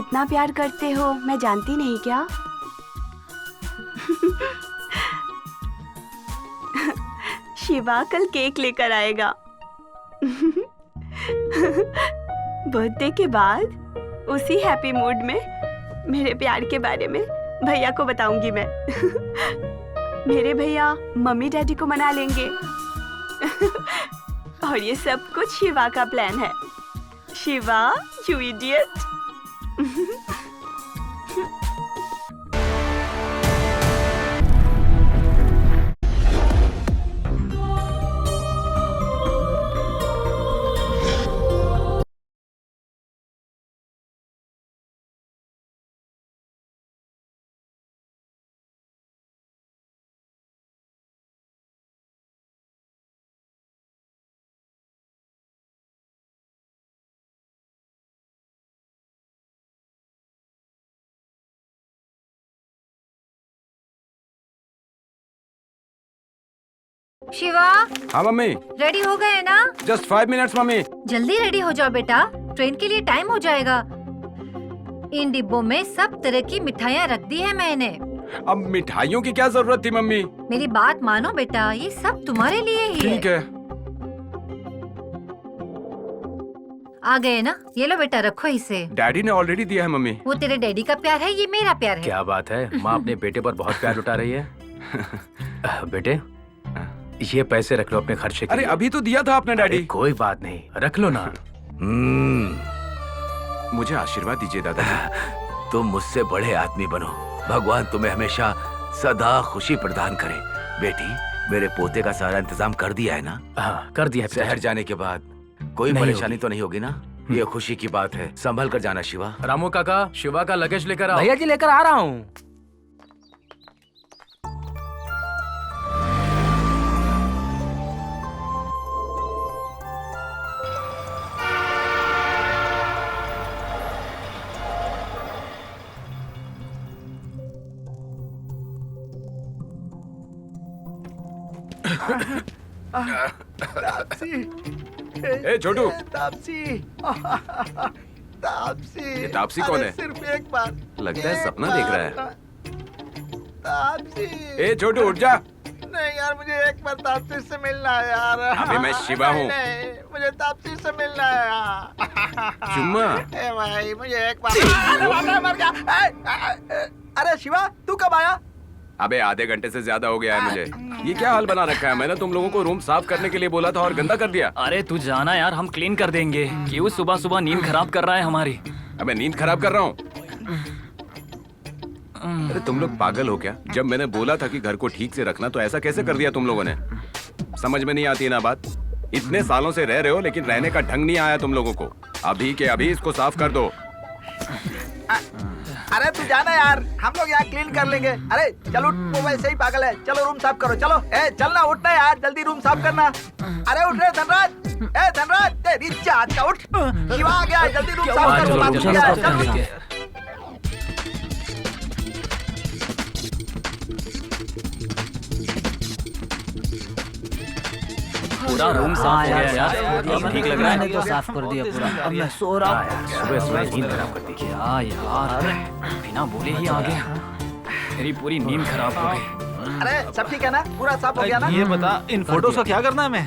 कितना प्यार करते हो मैं जानती नहीं क्या? शिवा कल केक लेकर आएगा। बर्थडे के बाद उसी हैप्पी मूड में मेरे प्यार के बारे में भैया को बताऊंगी मैं। मेरे भैया मम्मी डैडी को मना लेंगे। और ये सब कुछ शिवा का प्लान है। Shiva, you idiot. शिवा। हाँ मम्मी। रेडी हो गए ना? Just 5 minutes mummy. जल्दी रेडी हो जाओ बेटा, ट्रेन के लिए टाइम हो जाएगा। इन डिब्बों में सब तरह की मिठाइयाँ रख दी है मैंने। अब मिठाइयों की क्या जरूरत थी मम्मी? मेरी बात मानो बेटा, ये सब तुम्हारे लिए ही ठीक है। आ गए ना? ये लो बेटा, रखो इसे। डैडी ने ऑलरेडी दिया है मम्मी। वो तेरे डैडी का प्यार है, ये मेरा प्यार है। क्या बात है, माँ अपने बेटे पर बहुत प्यार लुटा रही है। बेटे ये पैसे रख लो अपने खर्चे के अरे लिए। अभी तो दिया था आपने डैडी। कोई बात नहीं, रख लो ना। मुझे आशीर्वाद दीजिए दादाजी। तुम मुझसे बड़े आदमी बनो, भगवान तुम्हें हमेशा सदा खुशी प्रदान करे। बेटी, मेरे पोते का सारा इंतजाम कर दिया है ना? हाँ कर दिया। शहर जाने के बाद कोई परेशानी तो नहीं होगी ना? ये खुशी की बात है, संभल कर जाना शिवा। रामू काका, शिवा का लगेज लेकर आओ। भैया जी लेकर आ रहा हूँ। ए छोटू, तापसी। तापसी। ये तापसी कौन है? सिर्फ एक बार। लगता है सपना देख रहा है। तापसी। ए छोटू उठ जा। नहीं यार, मुझे एक बार तापसी से मिलना है यार। अबे मैं शिवा हूँ। नहीं, मुझे तापसी से मिलना है यार। चुम्मा। ए भाई, मुझे एक बार। मर गया। अरे शिवा, तू कब आया? अबे आधे घंटे से ज्यादा हो गया है मुझे। ये क्या हाल बना रखा है? मैंने तुम लोगों को रूम साफ करने के लिए बोला था और गंदा कर दिया। अरे तू जाना यार, हम क्लीन कर देंगे। क्यों सुबह सुबह नींद खराब कर रहा है हमारी? अबे नींद खराब कर रहा हूँ? अरे तुम लोग पागल हो क्या? जब मैंने बोला था कि घर को ठीक से रखना तो ऐसा कैसे कर दिया तुम लोगों ने? समझ में नहीं आती है ना बात? इतने सालों से रह रहे हो लेकिन रहने का ढंग नहीं आया तुम लोगों को। अभी के अभी इसको साफ कर दो। अरे तू जाना यार, हम लोग यहाँ क्लीन कर लेंगे। अरे चलो, वो वैसे ही पागल है। चलो रूम साफ करो, चलो। ए चलना, उठना यार, जल्दी रूम साफ करना। अरे उठ रहे धनराज। ए धनराज, तेरी जात का उठ। शिवा आ गया, जल्दी रूम साफ करो। पूरा रूम साफ हो गया यार, अब ठीक लग रहा है। तो साफ कर दिया पूरा। अब मैं सो रहा हूँ। सुबह सुबह नींद खराब कर दी। क्या यार, बिना बोले ही आ गया। मेरी पूरी नींद खराब हो गई। अरे सब ठीक है ना? पूरा साफ हो गया ना? ये बता, इन फोटोज का क्या करना है मैं?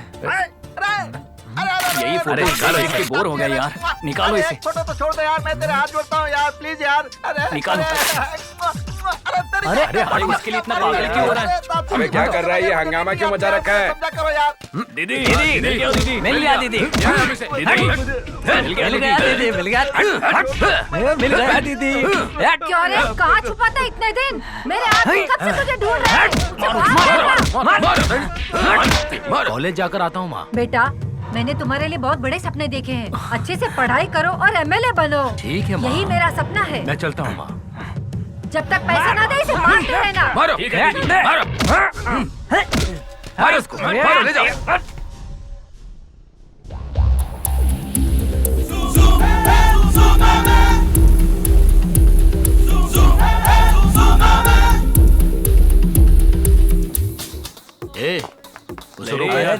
यही फोटो निकालो, इसके बोर हो गए यार। निकालो इसे। फोटो तो छोड़ दे यार, मैं तेरे हाथ जोड़ता हूँ यार, प्लीज यार। अरे निकालो। अरे अरे इसके लिए इतना पागल क्यों हो रहा है? अबे क्या कर रहा है ये? हंगामा क्यों मचा रखा है? समझा करो यार। दीदी दीदी दीदी मिल गया दीदी। मिल गया दीदी। मिल गया दीदी। मिल गया दीदी। क्यों रे, कहाँ छुपा था इतने दिन? मेरे आदमी कब से तुझे ढूंढ रहे हैं। कॉलेज जाकर आता हूँ माँ। बेटा, मैंने तुम्हारे लिए बहुत बड़े सपने देखे हैं। अच्छे से पढ़ाई करो और एमएलए बनो। ठीक है माँ। यही मेरा सपना है। मैं चलता हूँ माँ। जब तक पैसे ना दे इसे मारते रहना। मारो। ठीक है दीदी, मारो। मारो इसको, मारो, ले जाओ।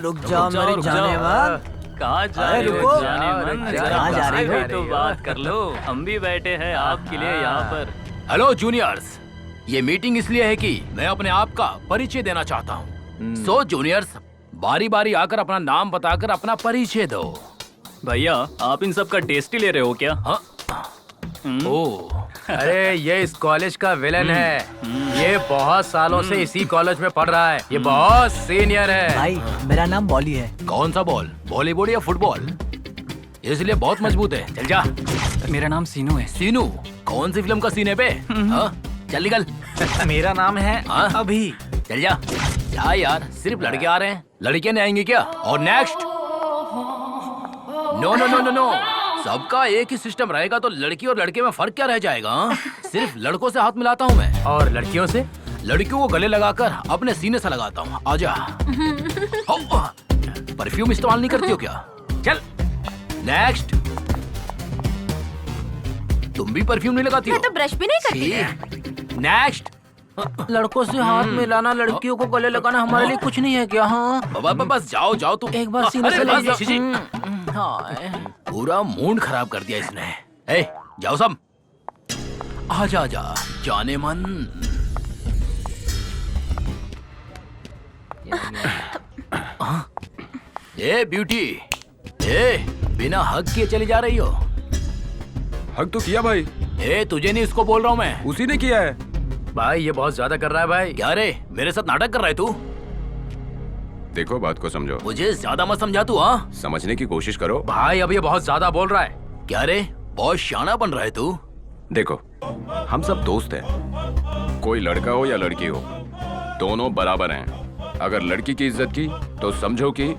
रुक जाओ मेरे जाने वाले। कहाँ जा अरे रहे हो रुको। जाने मन? अरे जरा कहाँ जा रही बाहर हो? भी तो बात कर लो। हम भी बैठे हैं आपके लिए यहाँ पर। हेलो जूनियर्स, ये मीटिंग इसलिए है कि मैं अपने आप का परिचय देना चाहता हूँ। सो जूनियर्स, बारी बारी आकर अपना नाम बताकर अपना परिचय दो। भैया आप इन सब का टेस्ट ही ले रहे हो क्या? हाँ? ओह, अरे ये इस कॉलेज का विलन है। ये बहुत सालों से इसी कॉलेज में पढ़ रहा है। ये बहुत सीनियर है। भाई मेरा नाम बॉली है। कौन सा बॉल, वॉलीबॉल या फुटबॉल? इसलिए बहुत मजबूत है। चल जा। मेरा नाम सीनू है। सीनू, कौन सी फिल्म का सीन है बे? हाँ? चल निकल। मेरा नाम है हाँ? अभी। चल जा। क्या यार, सिर्फ लड़के आ रहे हैं, लड़कियां नहीं आएंगी क्या? और next. No no no no no, सबका एक ही सिस्टम रहेगा तो लड़की और लड़के में फर्क क्या रह जाएगा? हाँ? सिर्फ लड़कों से हाथ मिलाता हूँ मैं, और लड़कियों से, लड़कियों को गले लगाकर अपने सीने से लगाता हूँ। आजा। परफ्यूम इस्तेमाल नहीं करती हो क्या? चल। नेक्स्ट। तुम भी परफ्यूम नहीं लगाती हो? मैं तो ब्रश भी नहीं करती। नेक्स्ट। लड़कों से हाथ मिलाना, लड़कियों को गले लगाना हमारे लिए कुछ नहीं है क्या? हाँ बस जाओ जाओ तुम। एक बार सीने से अरे लग बस, छी, छी। पूरा मूड खराब कर दिया इसने। ए, जाओ सब। आजा आजा जाने मन। ए ब्यूटी, ए बिना हक किए चली जा रही हो? हक तो किया भाई, ए तुझे नहीं, इसको बोल रहा हूँ मैं। उसी ने किया है। भाई ये बहुत ज्यादा कर रहा है भाई। क्या रे, मेरे साथ नाटक कर रहा है तू? देखो बात को समझो, मुझे ज्यादा मत समझा तू। हाँ समझने की कोशिश करो। भाई अब ये बहुत ज्यादा बोल रहा है। क्या रे, बहुत शाना बन रहा है तू। देखो हम सब दोस्त हैं, कोई लड़का हो या लड़की हो, दोनों बराबर हैं। अगर लड़की की इज्जत की तो समझो कि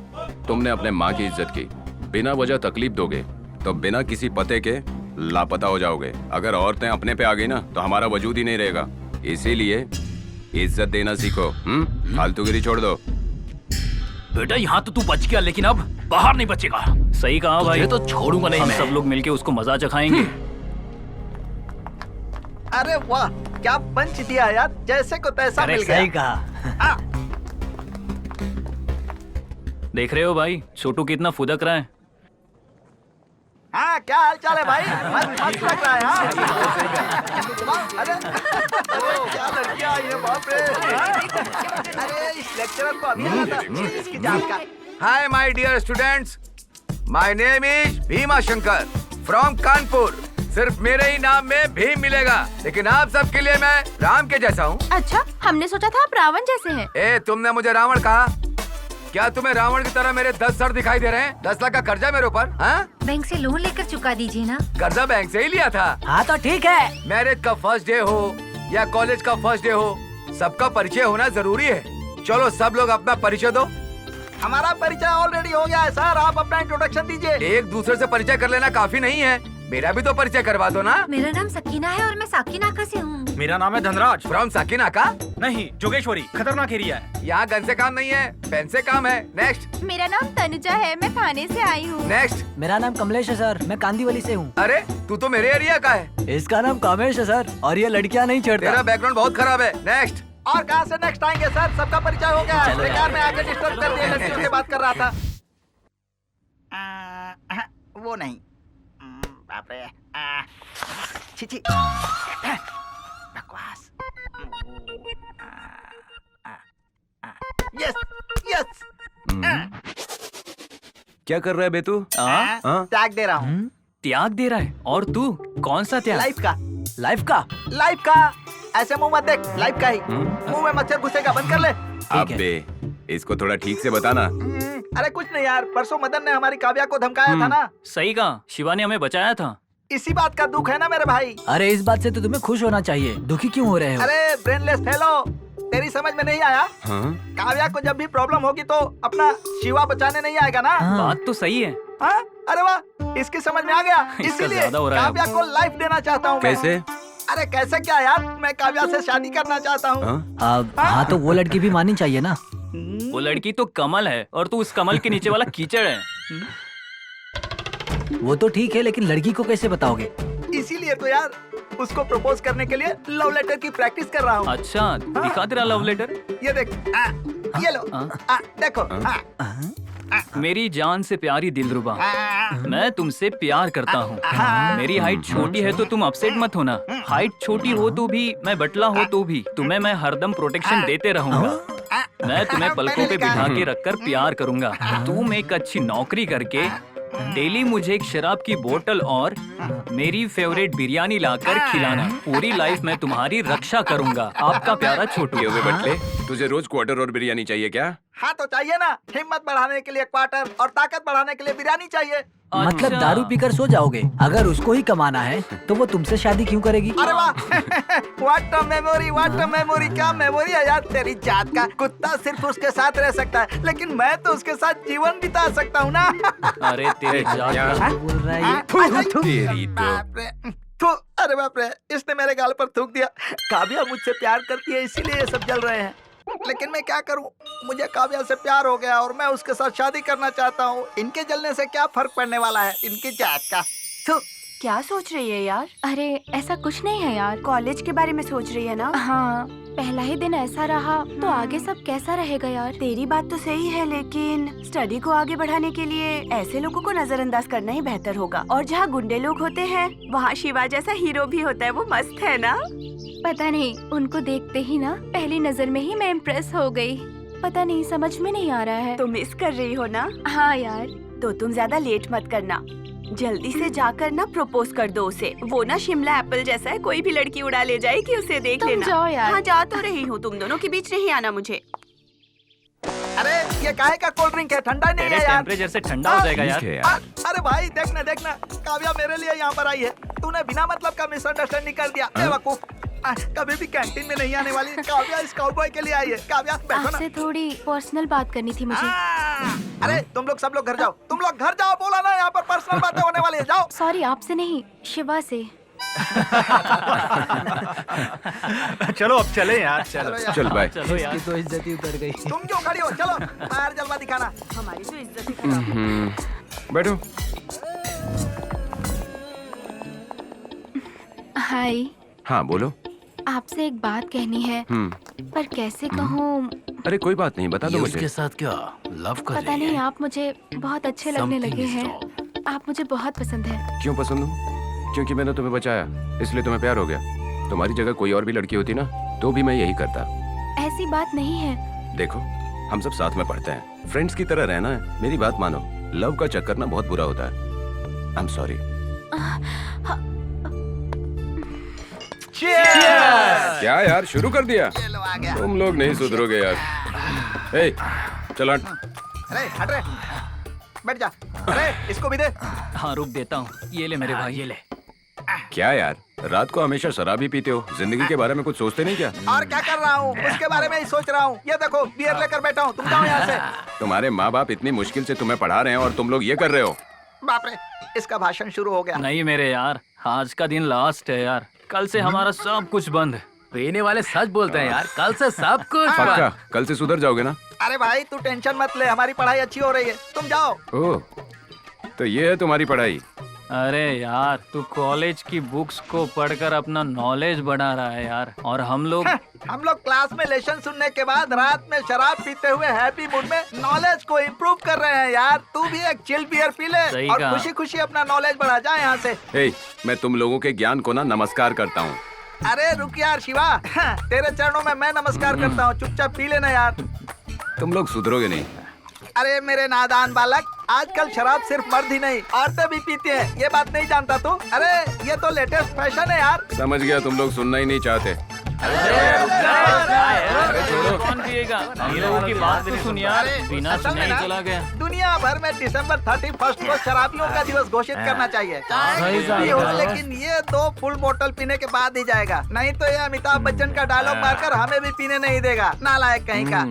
तुमने अपने माँ की इज्जत की। बिना वजह तकलीफ दोगे तो बिना किसी पते के लापता हो जाओगे। अगर औरतें अपने पे आ गई ना तो हमारा वजूद ही नहीं रहेगा। इसीलिए इज्जत देना सीखो। फालतूगिरी छोड़ दो। बेटा यहाँ तो तू बच गया, लेकिन अब बाहर नहीं बचेगा। सही कहा भाई। तुझे तो छोड़ूंगा नहीं हम मैं। सब लोग मिलके उसको मजा चखाएंगे। अरे वाह, क्या पंच दिया यार, जैसे को तैसा मिल गया। सही कहा। देख रहे हो भाई, छोटू कितना फुदक रहा है। हाँ क्या हाल चाल है भाई? मस्त मस्त लग रहा है। हाँ अरे अरे क्या लड़कियाँ आई है, बाप रे। अरे इस लेक्चरर को अभी आना था, इसकी जान का। Hi my dear students, my name is Bhima Shankar from Kanpur. सिर्फ मेरे ही नाम में भीम मिलेगा, लेकिन आप सबके लिए मैं राम के जैसा हूँ। अच्छा, हमने सोचा था आप रावण जैसे हैं। ए, तुमने मुझे रावण कहा? क्या तुम्हें रावण की तरह मेरे 10 सर दिखाई दे रहे हैं? 10 लाख का कर्जा मेरे ऊपर। हाँ, बैंक से लोन लेकर चुका दीजिए ना। कर्जा बैंक से ही लिया था। हाँ तो ठीक है। मैरिज का फर्स्ट डे हो या कॉलेज का फर्स्ट डे हो, सबका परिचय होना जरूरी है। चलो सब लोग अपना परिचय दो। हमारा परिचय ऑलरेडी हो गया है सर, आप अपना इंट्रोडक्शन दीजिए। एक दूसरे से परिचय कर लेना काफी नहीं है, मेरा भी तो परिचय करवा दो ना। मेरा नाम सकीना है और मैं साकिनाका से हूँ। मेरा नाम है धनराज। फ्रॉम साकिनाका? नहीं, जोगेश्वरी, खतरनाक एरिया है। यहाँ गन से काम नहीं है, पेन से काम है। नेक्स्ट मेरा नाम तनुजा है, मैं थाने से आई हूँ। नेक्स्ट। मेरा नाम कमलेश है सर, मैं कांदीवली से हूँ। अरे तू तो मेरे एरिया का है। इसका नाम कामेश है सर, और ये लड़कियाँ नहीं तेरा छेड़ता। बैकग्राउंड बहुत खराब है। नेक्स्ट। और कहाँ से नेक्स्ट आएंगे सर, सबका परिचय हो गया है। बेकार में आगे डिस्टर्ब कर दिया, लड़कियों से बात कर रहा था। वो नहीं, बाप रे, छी छी, बकवास। यस यस, क्या कर रहा है बेतू? हाँ? टैग दे रहा हूँ। त्याग दे रहा है? और तू कौन सा त्याग? लाइफ का, लाइफ का? लाइफ का। ऐसे मुंह मत देख, लाइफ का ही। मुंह में मच्छर घुसेगा, बंद कर ले। अबे इसको थोड़ा ठीक से बताना। अरे कुछ नहीं यार, परसों मदन ने हमारी काव्या को धमकाया था ना। सही कहा, शिवा ने हमें बचाया था। इसी बात का दुख है ना मेरे भाई। अरे इस बात से तो तुम्हें खुश होना चाहिए, दुखी क्यों हो रहे हो? अरे ब्रेनलेस फेलो, तेरी समझ में नहीं आया? हाँ? काव्या को जब भी प्रॉब्लम होगी तो अपना शिवा बचाने नहीं आएगा ना। हाँ। बात तो सही है। हाँ? अरे वाह, इसकी समझ में आ गया। इसका इसीलिए ज्यादा हो रहा है अब। काव्या को लाइफ देना चाहता हूँ। कैसे? अरे कैसे क्या यार, मैं काव्या से शादी करना चाहता हूँ। हाँ? हाँ तो वो लड़की भी माननी चाहिए ना। वो लड़की तो कमल है और तू उस कमल के नीचे वाला कीचड़ है। वो तो ठीक है, लेकिन लड़की को कैसे बताओगे? इसीलिए तो यार उसको प्रपोज करने के लिए लव लेटर की प्रैक्टिस कर रहा हूँ। अच्छा, दिखा तेरा लव लेटर। ये देख, ये लो, हाँ? देखो। मेरी जान से प्यारी दिलरुबा, मैं तुमसे प्यार करता हूँ। मेरी हाइट छोटी है तो तुम अपसेट मत होना। हाइट छोटी हो तो भी, मैं बटला हो तो भी, तुम्हें मैं हरदम प्रोटेक्शन देते रहूंगा। मैं तुम्हें पलकों पे बिठा के रखकर प्यार करूंगा। तुम एक अच्छी नौकरी करके डेली मुझे एक शराब की बोतल और मेरी फेवरेट बिरयानी लाकर खिलाना। पूरी लाइफ मैं तुम्हारी रक्षा करूंगा। आपका प्यारा छोटू। ये हुए बटले, तुझे रोज क्वार्टर और बिरयानी चाहिए क्या? हाँ तो चाहिए ना, हिम्मत बढ़ाने के लिए क्वार्टर और ताकत बढ़ाने के लिए बिरयानी चाहिए। मतलब अच्छा। दारू पीकर सो जाओगे? अगर उसको ही कमाना है तो वो तुमसे शादी क्यों करेगी? अरे वाह what a memory, what a memory. क्या मेमोरी है यार तेरी जात का। कुत्ता सिर्फ उसके साथ रह सकता है, लेकिन मैं तो उसके साथ जीवन बिता सकता हूँ ना। अरे तेरे जात का। बोल रहा है ये? तेरी तो। बाप रे, थू, अरे बाप रे, इसने मेरे गाल पर थूक दिया। काव्या मुझसे प्यार करती है इसीलिए ये सब जल रहे हैं, लेकिन मैं क्या करूं? मुझे काव्या से प्यार हो गया और मैं उसके साथ शादी करना चाहता हूं। इनके जलने से क्या फर्क पड़ने वाला है, इनकी जात का। थू, क्या सोच रही है यार? अरे ऐसा कुछ नहीं है यार। कॉलेज के बारे में सोच रही है ना? हाँ, पहला ही दिन ऐसा रहा तो आगे सब कैसा रहेगा यार। तेरी बात तो सही है, लेकिन स्टडी को आगे बढ़ाने के लिए ऐसे लोगों को नजरअंदाज करना ही बेहतर होगा। और जहाँ गुंडे लोग होते हैं वहाँ शिवा जैसा हीरो भी होता है। वो मस्त है ना? पता नहीं, उनको देखते ही ना पहली नजर में ही मैं इम्प्रेस हो गई। पता नहीं, समझ में नहीं आ रहा है। तुम मिस कर रही हो ना? हाँ यार। तो तुम ज्यादा लेट मत करना, जल्दी से जाकर ना प्रपोज कर दो उसे। वो ना शिमला एप्पल जैसा है, कोई भी लड़की उड़ा ले जाएगी, उसे देख तुम लेना। जाओ यार। हाँ जा तो रही हूँ, तुम दोनों के बीच नहीं आना मुझे। अरे ये काहे का कोल्ड ड्रिंक है? ठंडा नहीं तेरे है यार। टेम्परेचर से ठंडा हो जाएगा यार। ठीक है यार। अरे भाई देखना देखना, काव्या मेरे लिए यहाँ पर आई है। तूने बिना मतलब का मिसअंडरस्टैंडिंग कर दिया। बेवकूफ, कभी भी कैंटीन में नहीं आने वाली काव्या इस काउबॉय के लिए आई है। काव्या बैठो ना। आपसे थोड़ी पर्सनल बात करनी थी मुझे। अरे तुम लोग सब लोग घर जाओ, तुम लोग घर जाओ। बोला ना यहाँ पर पर्सनल बातें होने वाली है, जाओ। सॉरी, आपसे नहीं, शिवा से। चलो अब चले यार। चलो चल बाय। चलो यार। इसकी तो इज्जत ही उतर गई। तुम क्यों खड़ी हो? चलो बाहर जलवा दिखाना। हमारी तो इज्जत ही खराब है। बैठो। हाय, हाँ बोलो। आपसे एक बात कहनी है, पर कैसे कहूँ? अरे कोई बात नहीं, बता दो मुझे। उसके साथ क्या लव कर पता नहीं, आप मुझे बहुत अच्छे लगने लगे हैं। आप मुझे बहुत पसंद है। क्यों पसंद हूँ? क्योंकि मैंने तुम्हें बचाया, इसलिए तुम्हें प्यार हो गया। तुम्हारी जगह कोई और भी लड़की होती ना तो भी मैं यही करता। ऐसी बात नहीं है। देखो, हम सब साथ में पढ़ते हैं, फ्रेंड्स की तरह रहना है। मेरी बात मानो, लव का चक्कर ना बहुत बुरा होता है। I am sorry. क्या यार, शुरू कर दिया? तुम लोग नहीं सुधरोगे यार। ए, चल हट। अरे हट रे, बैठ जा। अरे इसको भी दे। हाँ रुक देता हूँ। ये ले मेरे भाई, ये ले। क्या यार, रात को हमेशा शराब ही पीते हो? जिंदगी के बारे में कुछ सोचते नहीं क्या? और क्या कर रहा हूँ, उसके बारे में ही सोच रहा हूँ। ये देखो बियर लेकर बैठा हूँ, तुम जाओ यहाँ से। तुम्हारे माँ बाप इतनी मुश्किल से तुम्हें पढ़ा रहे हैं और तुम लोग ये कर रहे हो। बाप रे, इसका भाषण शुरू हो गया। नहीं मेरे यार, आज का दिन लास्ट है यार। कल से हमारा सब कुछ बंद। पीने वाले सच बोलते हैं यार, कल से सब कुछ पक्का कल से सुधर जाओगे ना? अरे भाई तू टेंशन मत ले, हमारी पढ़ाई अच्छी हो रही है, तुम जाओ। ओह, तो ये है तुम्हारी पढ़ाई? अरे यार, तू कॉलेज की बुक्स को पढ़कर अपना नॉलेज बढ़ा रहा है यार, और हम लोग क्लास में लेसन सुनने के बाद रात में शराब पीते हुए हैप्पी मूड में नॉलेज को इम्प्रूव कर रहे हैं यार। तू भी एक चिल बियर पी ले सही और कहा। खुशी खुशी अपना नॉलेज बढ़ा जा यहाँ से। हे, मैं तुम लोगों के ज्ञान को ना नमस्कार करता हूँ। अरे रुक यार शिवा, तेरे चरणों में मैं नमस्कार करता हूँ, चुपचाप पी लेना यार। तुम लोग सुधरोगे नहीं। अरे मेरे नादान बालक, आजकल शराब सिर्फ मर्द ही नहीं औरतें भी पीती हैं, ये बात नहीं जानता तू? अरे ये तो लेटेस्ट फैशन है यार। समझ गया, तुम लोग सुनना ही नहीं चाहते। कौन पिएगा? हम लोगों की बात तो सुन यार, बिना सुने ही चला गया। दुनिया भर में दिसंबर 31 को शराबियों का दिवस घोषित करना चाहिए। सही हो, बात। लेकिन ये 2 फुल बोतल पीने के बाद ही जाएगा, नहीं तो ये अमिताभ बच्चन का डायलॉग मारकर हमें भी पीने नहीं देगा, नालायक कहीं का।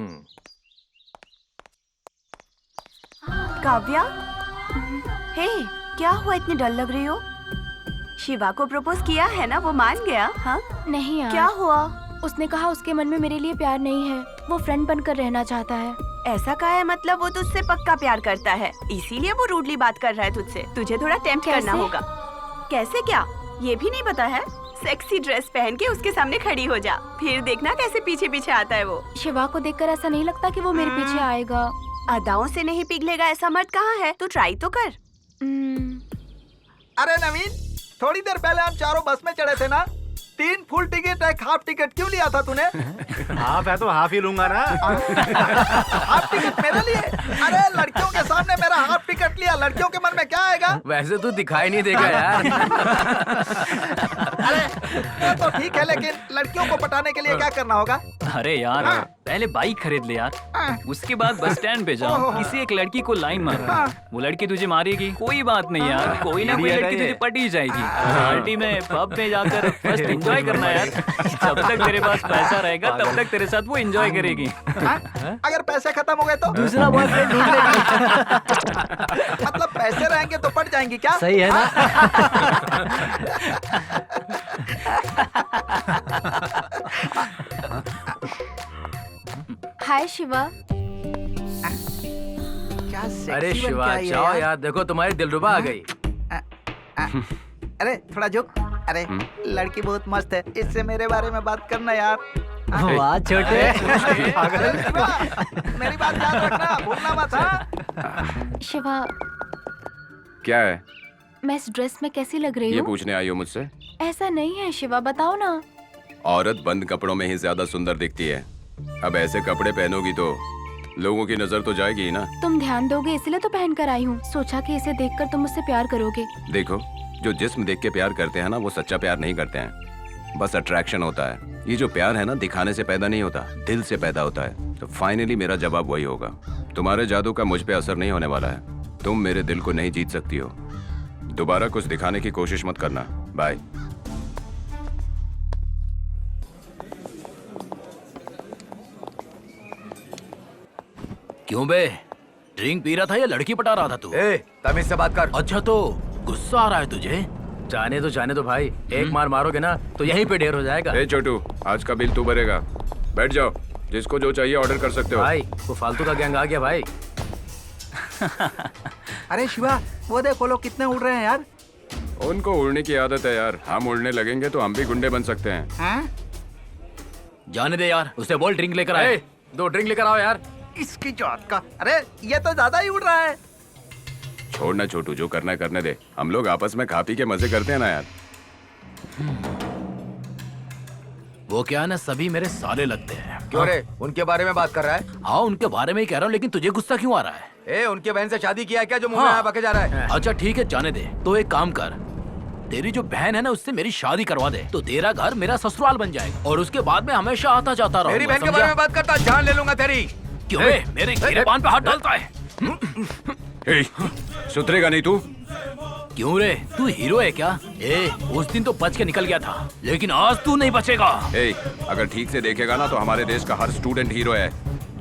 काव्या, हे क्या हुआ, इतनी डल लग रही हो? शिवा को प्रपोज किया है ना, वो मान गया? हाँ नहीं यार। क्या हुआ? उसने कहा उसके मन में मेरे लिए प्यार नहीं है, वो फ्रेंड बनकर रहना चाहता है। ऐसा कहा है? मतलब वो तुझसे पक्का प्यार करता है, इसीलिए वो रूडली बात कर रहा है तुझसे। तुझे थोड़ा टेम्प्ट करना होगा। कैसे? क्या ये भी नहीं पता है? सेक्सी ड्रेस पहन के उसके सामने खड़ी हो जा, फिर देखना कैसे पीछे पीछे आता है वो। शिवा को देखकर ऐसा नहीं लगता कि वो मेरे पीछे आएगा। अदाओं से नहीं पिघलेगा ऐसा मर्द कहाँ है? तू ट्राई तो कर। अरे नवीन, थोड़ी देर पहले हम चारों बस में चढ़े थे ना, 3 फुल टिकट 1 हाफ टिकट क्यों लिया था तूने? हाफ है तो हाफ ही लूंगा ना। हाफ टिकट मेरे लिए? अरे लड़कियों के सामने मेरा हाफ टिकट लिया, लड़कियों के मन में क्या आएगा? वैसे तू दिखाई नहीं देगा यार। अरे ये तो ठीक है, लेकिन लड़कियों को पटाने के लिए क्या करना होगा? अरे यार पहले बाइक खरीद ले यार, उसके बाद बस स्टैंड पे जाओ, किसी एक लड़की को लाइन मारो, वो लड़की तुझे मारेगी, कोई बात नहीं यार, कोई ना कोई लड़की तुझे पट ही जाएगी। पार्टी में पब में जाकर फर्स्ट एंजॉय करना यार, जब तक तेरे पास पैसा रहेगा तब तक तेरे साथ वो एंजॉय करेगी। अगर पैसे खत्म हो गए तो? दूसरा बॉयफ्रेंड ढूंढ लेगा। मतलब पैसे रहेंगे तो पट जाएंगी क्या? सही है ना? हाय शिवा। क्या सेक्सी अरे बन के शिवा आई है जाओ यार, देखो तुम्हारी दिलरुबा आ गई। अरे थोड़ा झुक। अरे लड़की बहुत मस्त है, इससे मेरे बारे में बात करना यार। वाह छोटे। मेरी बात याद रखना, भूलना मत। हाँ? शिवा, क्या है? मैं इस ड्रेस में कैसी लग रही ये हूँ? पूछने आई हो मुझसे? ऐसा नहीं है शिवा, बताओ ना। औरत बंद कपड़ों में ही ज्यादा सुंदर दिखती है। अब ऐसे कपड़े पहनोगी तो लोगों की नजर तो जाएगी ही ना। तुम ध्यान दोगे इसलिए तो पहन कर आई हूँ, सोचा कि इसे देखकर तुम मुझसे प्यार करोगे। देखो, जो जिस्म देख के प्यार करते हैं ना, वो सच्चा प्यार नहीं करते हैं, बस अट्रैक्शन होता है। ये जो प्यार है ना, दिखाने से पैदा नहीं होता, दिल से पैदा होता है। तो फाइनली मेरा जवाब वही होगा, तुम्हारे जादू का मुझ पे असर नहीं होने वाला है। तुम मेरे दिल को नहीं जीत सकती हो। दोबारा कुछ दिखाने की कोशिश मत करना। बाय। क्यों बे, ड्रिंक पी रहा था या लड़की पटा रहा था तू? तमीज से बात कर। अच्छा तो गुस्सा आ रहा है तुझे? जाने दो भाई, एक मार मारोगे ना तो यहीं पे ढेर हो जाएगा। ए छोटू, आज का बिल तू भरेगा। बैठ जाओ, जिसको जो चाहिए ऑर्डर कर सकते हो। भाई वो फालतू का गैंग आ गया भाई। अरे शिवा, वो देख वो लोग कितने उड़ रहे हैं यार। उनको उड़ने की आदत है यार, हम उड़ने लगेंगे तो हम भी गुंडे बन सकते हैं। हाँ? जाने दे यार, उसे बोल ड्रिंक लेकर आए। 2 ड्रिंक लेकर आओ यार। इसकी जात का। अरे ये तो ज्यादा ही उड़ रहा है। छोड़ना छोटू, जो करना है करने दे। हम लोग आपस में खा पी के मजे करते हैं ना यार। वो क्या है ना, सभी मेरे साले लगते हैं। क्यों रे, उनके बारे में बात कर रहा है? हाँ उनके बारे में ही कह रहा हूँ, लेकिन तुझे गुस्सा क्यों आ रहा है? उनके बहन से शादी किया है क्या, जो मुंह में आया बके जा रहा है? अच्छा ठीक है, जाने दे। तो एक काम कर, तेरी जो बहन है ना, उससे मेरी शादी करवा दे, तो तेरा घर मेरा ससुराल बन जाएगा और उसके बाद में हमेशा आता जाता रहूंगा। मेरी बहन के बारे में बात करता, जान ले लूंगा तेरी। क्यों बे, मेरे गिरेबान पे हाथ डालता है? सुधरेगा नहीं तू? क्यों रे, तू हीरो है क्या? उस दिन तो बच के निकल गया था, लेकिन आज तू नहीं बचेगा। अगर ठीक से देखेगा ना तो हमारे देश का हर स्टूडेंट हीरो है।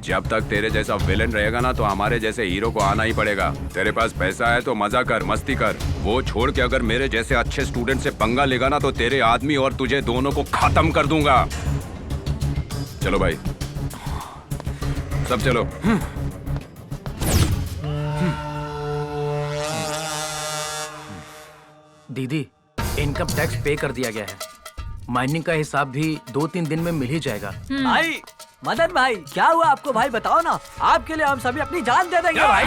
जब तक तेरे जैसा विलेन रहेगा ना तो हमारे जैसे हीरो को आना ही पड़ेगा। तेरे पास पैसा है तो मजा कर, मस्ती कर। वो छोड़ के अगर मेरे जैसे अच्छे स्टूडेंट से पंगा लेगा ना तो तेरे आदमी और तुझे दोनों को खत्म कर दूंगा। चलो भाई, सब चलो। दीदी, इनकम टैक्स पे कर दिया गया है, माइनिंग का हिसाब भी 2-3 दिन में मिल ही जाएगा। भाई मदन भाई, क्या हुआ आपको भाई, बताओ ना। आपके लिए हम सभी अपनी जान दे देंगे भाई।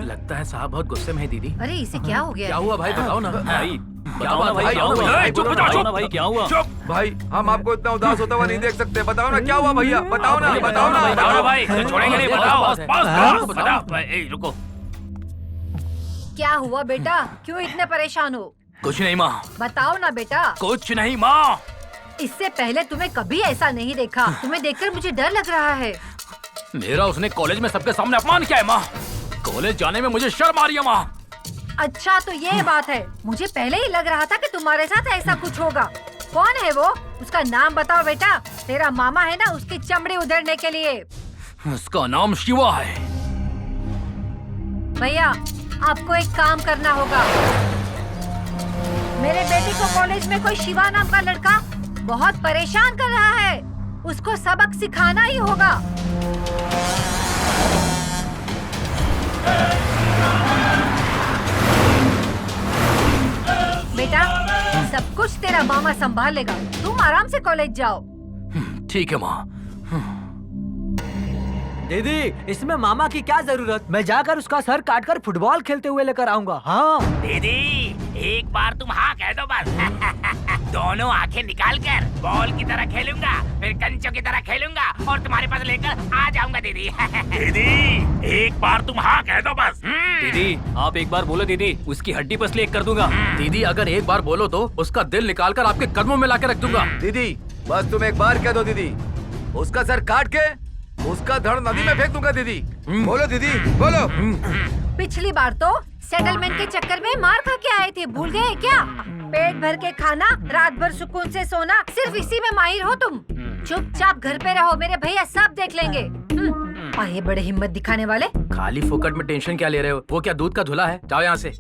लगता है साहब बहुत गुस्से में है। दीदी अरे इसे क्या हो गया? क्या हुआ भाई, बताओ ना भाई, बताओ ना भाई, क्या हुआ? बताओ ना भाई, क्या हुआ? भाई हम आपको इतना उदास होता हुआ नहीं देख सकते। बताओ ना क्या हुआ भैया, बताओ ना, बताओ ना भाई, छोड़ेंगे नहीं, बताओ। रुको, क्या हुआ बेटा, क्यों इतने परेशान हो? कुछ नहीं माँ। बताओ ना बेटा। कुछ नहीं माँ। इससे पहले तुम्हें कभी ऐसा नहीं देखा, तुम्हें देखकर मुझे डर लग रहा है। मेरा उसने कॉलेज में सबके सामने अपमान किया है माँ। कॉलेज जाने में मुझे शर्म आ रही है माँ। अच्छा तो ये बात है, मुझे पहले ही लग रहा था कि तुम्हारे साथ ऐसा कुछ होगा। कौन है वो, उसका नाम बताओ बेटा। तेरा मामा है ना, उसकी चमड़ी उधेड़ने के लिए। उसका नाम शिवा है। भैया आपको एक काम करना होगा, मेरे बेटी को कॉलेज में कोई शिवा नाम का लड़का बहुत परेशान कर रहा है, उसको सबक सिखाना ही होगा। बेटा सब कुछ तेरा मामा संभाल लेगा, तुम आराम से कॉलेज जाओ। ठीक है माँ। दीदी इसमें मामा की क्या जरूरत, मैं जाकर उसका सर काटकर फुटबॉल खेलते हुए लेकर आऊंगा। हाँ दीदी एक बार तुम हाँ कह दो बस। दोनों आंखें निकाल कर बॉल की तरह खेलूंगा, फिर कंचों की तरह खेलूंगा और तुम्हारे पास लेकर आ जाऊंगा दीदी। दीदी एक बार तुम हाँ कह दो बस। दीदी आप एक बार बोलो दीदी, उसकी हड्डी पसली एक कर दूंगा। दीदी अगर एक बार बोलो तो उसका दिल निकाल कर आपके कदमों में लाके रख दूंगा। दीदी बस तुम एक बार कह दो दीदी, उसका सर काट के उसका धड़ नदी में फेंक दूंगा दीदी। बोलो दीदी बोलो। पिछली बार तो सेटलमेंट के चक्कर में मार खा के आए थे, भूल गए क्या? पेट भर के खाना, रात भर सुकून से सोना, सिर्फ इसी में माहिर हो तुम। चुपचाप घर पे रहो, मेरे भैया सब देख लेंगे। और ये बड़े हिम्मत दिखाने वाले। खाली फोकट में टेंशन क्या ले रहे हो? वो क्या दूध का धुला है? जाओ यहाँ से।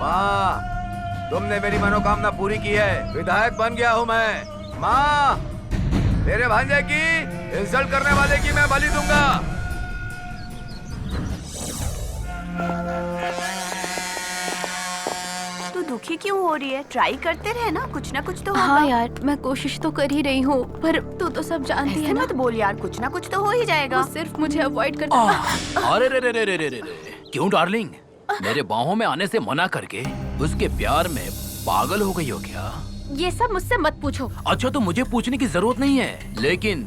माँ तुमने मेरी मनोकामना पूरी की है, विधायक बन गया हूँ मैं। माँ मेरे भांजे की इंसल्ट करने वाले की मैं बलि दूंगा। तू दुखी क्यों हो रही है? ट्राई करते रहे ना, कुछ कुछ तो होगा। हाँ यार मैं कोशिश तो कर ही रही हूँ, पर तू तो सब जानती है ना। मत बोल यार, कुछ ना कुछ तो हो ही जाएगा। वो सिर्फ मुझे अवॉइड करना। अरे रे रे रे रे रे रे, क्यों डार्लिंग? मेरे बाहों में आने से मना करके उसके प्यार में पागल हो गई हो क्या? ये सब मुझसे मत पूछो। अच्छा तो मुझे पूछने की जरूरत नहीं है, लेकिन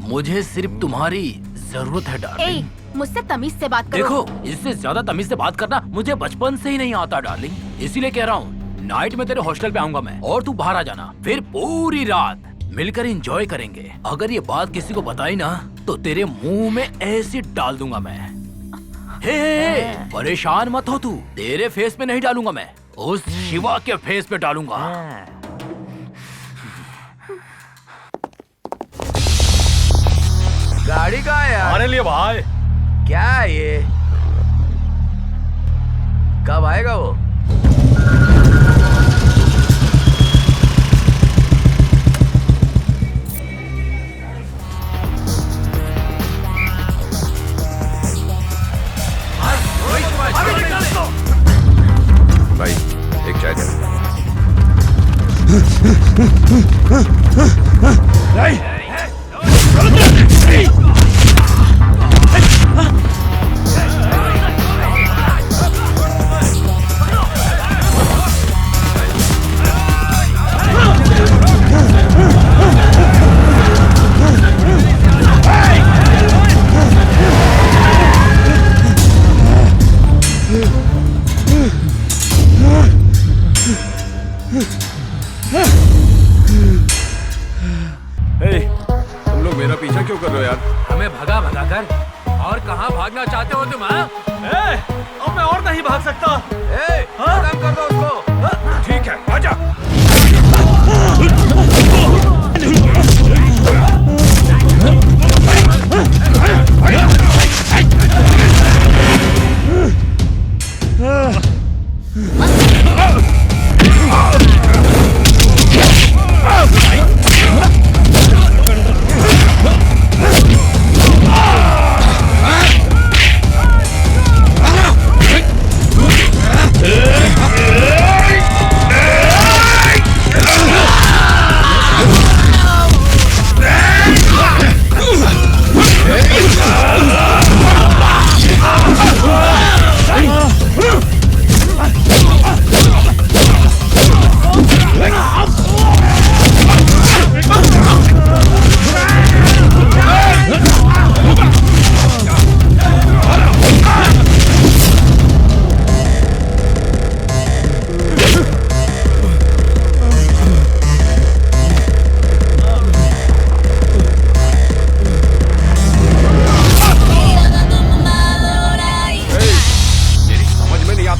मुझे सिर्फ तुम्हारी जरूरत है डार्लिंग। मुझसे तमीज से बात करो। देखो इससे ज्यादा तमीज से बात करना मुझे बचपन से ही नहीं आता डार्लिंग, इसीलिए कह रहा हूँ नाइट में तेरे हॉस्टल पे आऊंगा मैं और तू बाहर आ जाना, फिर पूरी रात मिलकर एंजॉय करेंगे। अगर ये बात किसी को बताई ना तो तेरे मुंह में एसिड डाल दूंगा मैं। हे परेशान मत हो तू, तेरे फेस पे नहीं डालूंगा मैं, उस शिवा के फेस पे डालूंगा। गाड़ी कहाँ है यार? हमारे लिए भाई। क्या है ये? कब आएगा वो? भाई एक चाय दे। तुम लोग मेरा पीछा क्यों कर रहे हो यार? हमें भगा भगा कर, और कहाँ भागना चाहते हो तुम? अब मैं और नहीं भाग सकता। खत्म कर दो उसको। ठीक है आजा।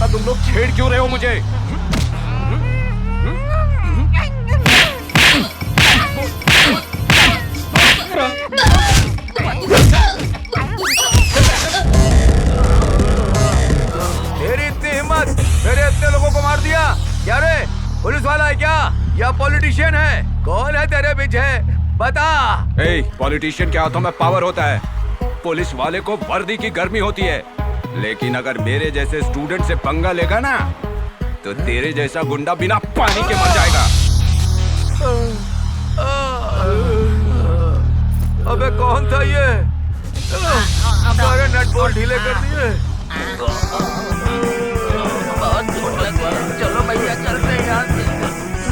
तुम लोग छेड़ क्यों रहे हो मुझे? तेरी इतनी हिम्मत, मेरे इतने लोगों को मार दिया? क्या रे पुलिस वाला है क्या या पॉलिटिशियन है? कौन है तेरे पीछे बता। पॉलिटिशियन के हाथों में पावर होता है, पुलिस वाले को वर्दी की गर्मी होती है, लेकिन अगर मेरे जैसे स्टूडेंट से पंगा लेगा ना तो तेरे जैसा गुंडा बिना पानी के मर जाएगा। अबे कौन था ये? सारे नट बोल्ट ढीले कर दिए। चलो भैया चलते हैं यहाँ से,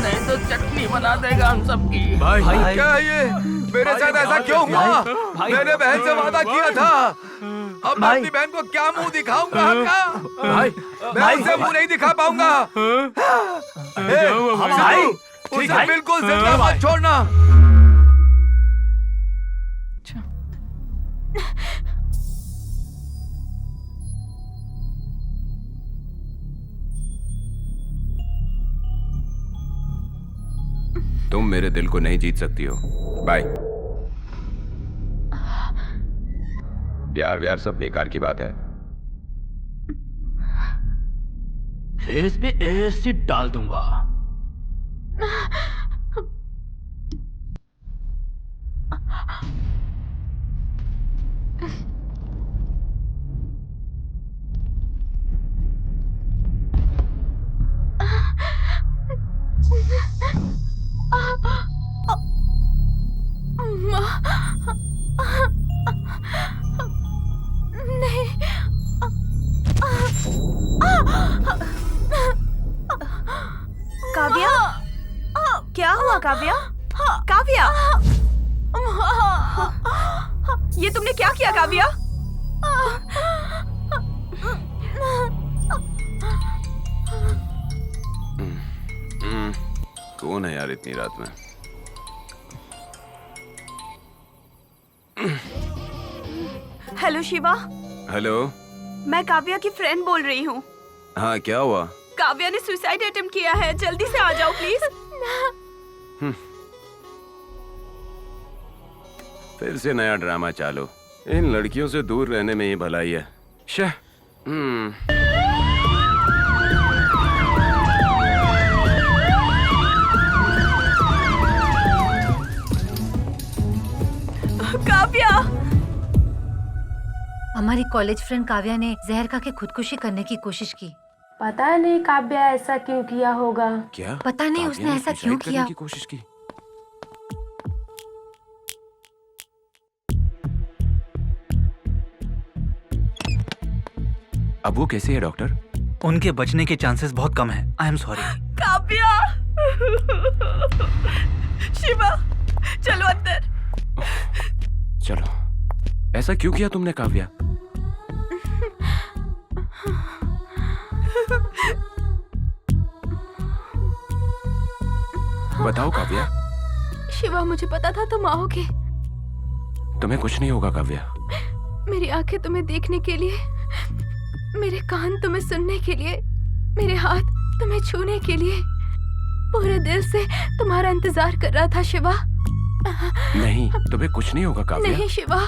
नहीं तो चटनी बना देगा हम सबकी। भाई क्या है ये? मेरे साथ ऐसा क्यों हुआ? मैंने बहन से वादा किया था। अब मैं अपनी बहन को क्या मुंह दिखाऊंगा? मैं उसे मुंह नहीं दिखा पाऊंगा। उसे बिल्कुल जिंदा मत छोड़ना। तुम मेरे दिल को नहीं जीत सकती हो। बाय। प्यार सब बेकार की बात है। फेस पे एसिड डाल दूंगा। काव्या, क्या हुआ काव्या? काव्या, ये तुमने क्या किया काव्या? कौन है यार इतनी रात में? हेलो शिवा। हेलो, मैं काव्या की फ्रेंड बोल रही हूँ। हाँ क्या हुआ? काव्या ने सुसाइड अटेम्प्ट किया है, जल्दी से आ जाओ प्लीज। फिर से नया ड्रामा चालू। इन लड़कियों से दूर रहने में ही भलाई है। शह। काव्या, हमारी कॉलेज फ्रेंड काव्या ने जहर खा के खुदकुशी करने की कोशिश की। पता नहीं काव्या ऐसा क्यों किया होगा। क्या? पता नहीं उसने ऐसा क्यों किया। की कोशिश की। अब वो कैसे है डॉक्टर? उनके बचने के चांसेस बहुत कम हैं। I am sorry. Kavya. Shiva, चलो अंदर। चलो। ऐसा क्यों किया तुमने काव्या? बताओ काव्या। शिवा, मुझे पता था तुम आओगे। तुम्हें कुछ नहीं होगा काव्या। मेरी आंखें तुम्हें देखने के लिए, मेरे कान तुम्हें सुनने के लिए, मेरे हाथ तुम्हें छूने के लिए पूरे दिल से तुम्हारा इंतजार कर रहा था शिवा। नहीं, तुम्हें कुछ नहीं होगा काव्या। नहीं शिवा,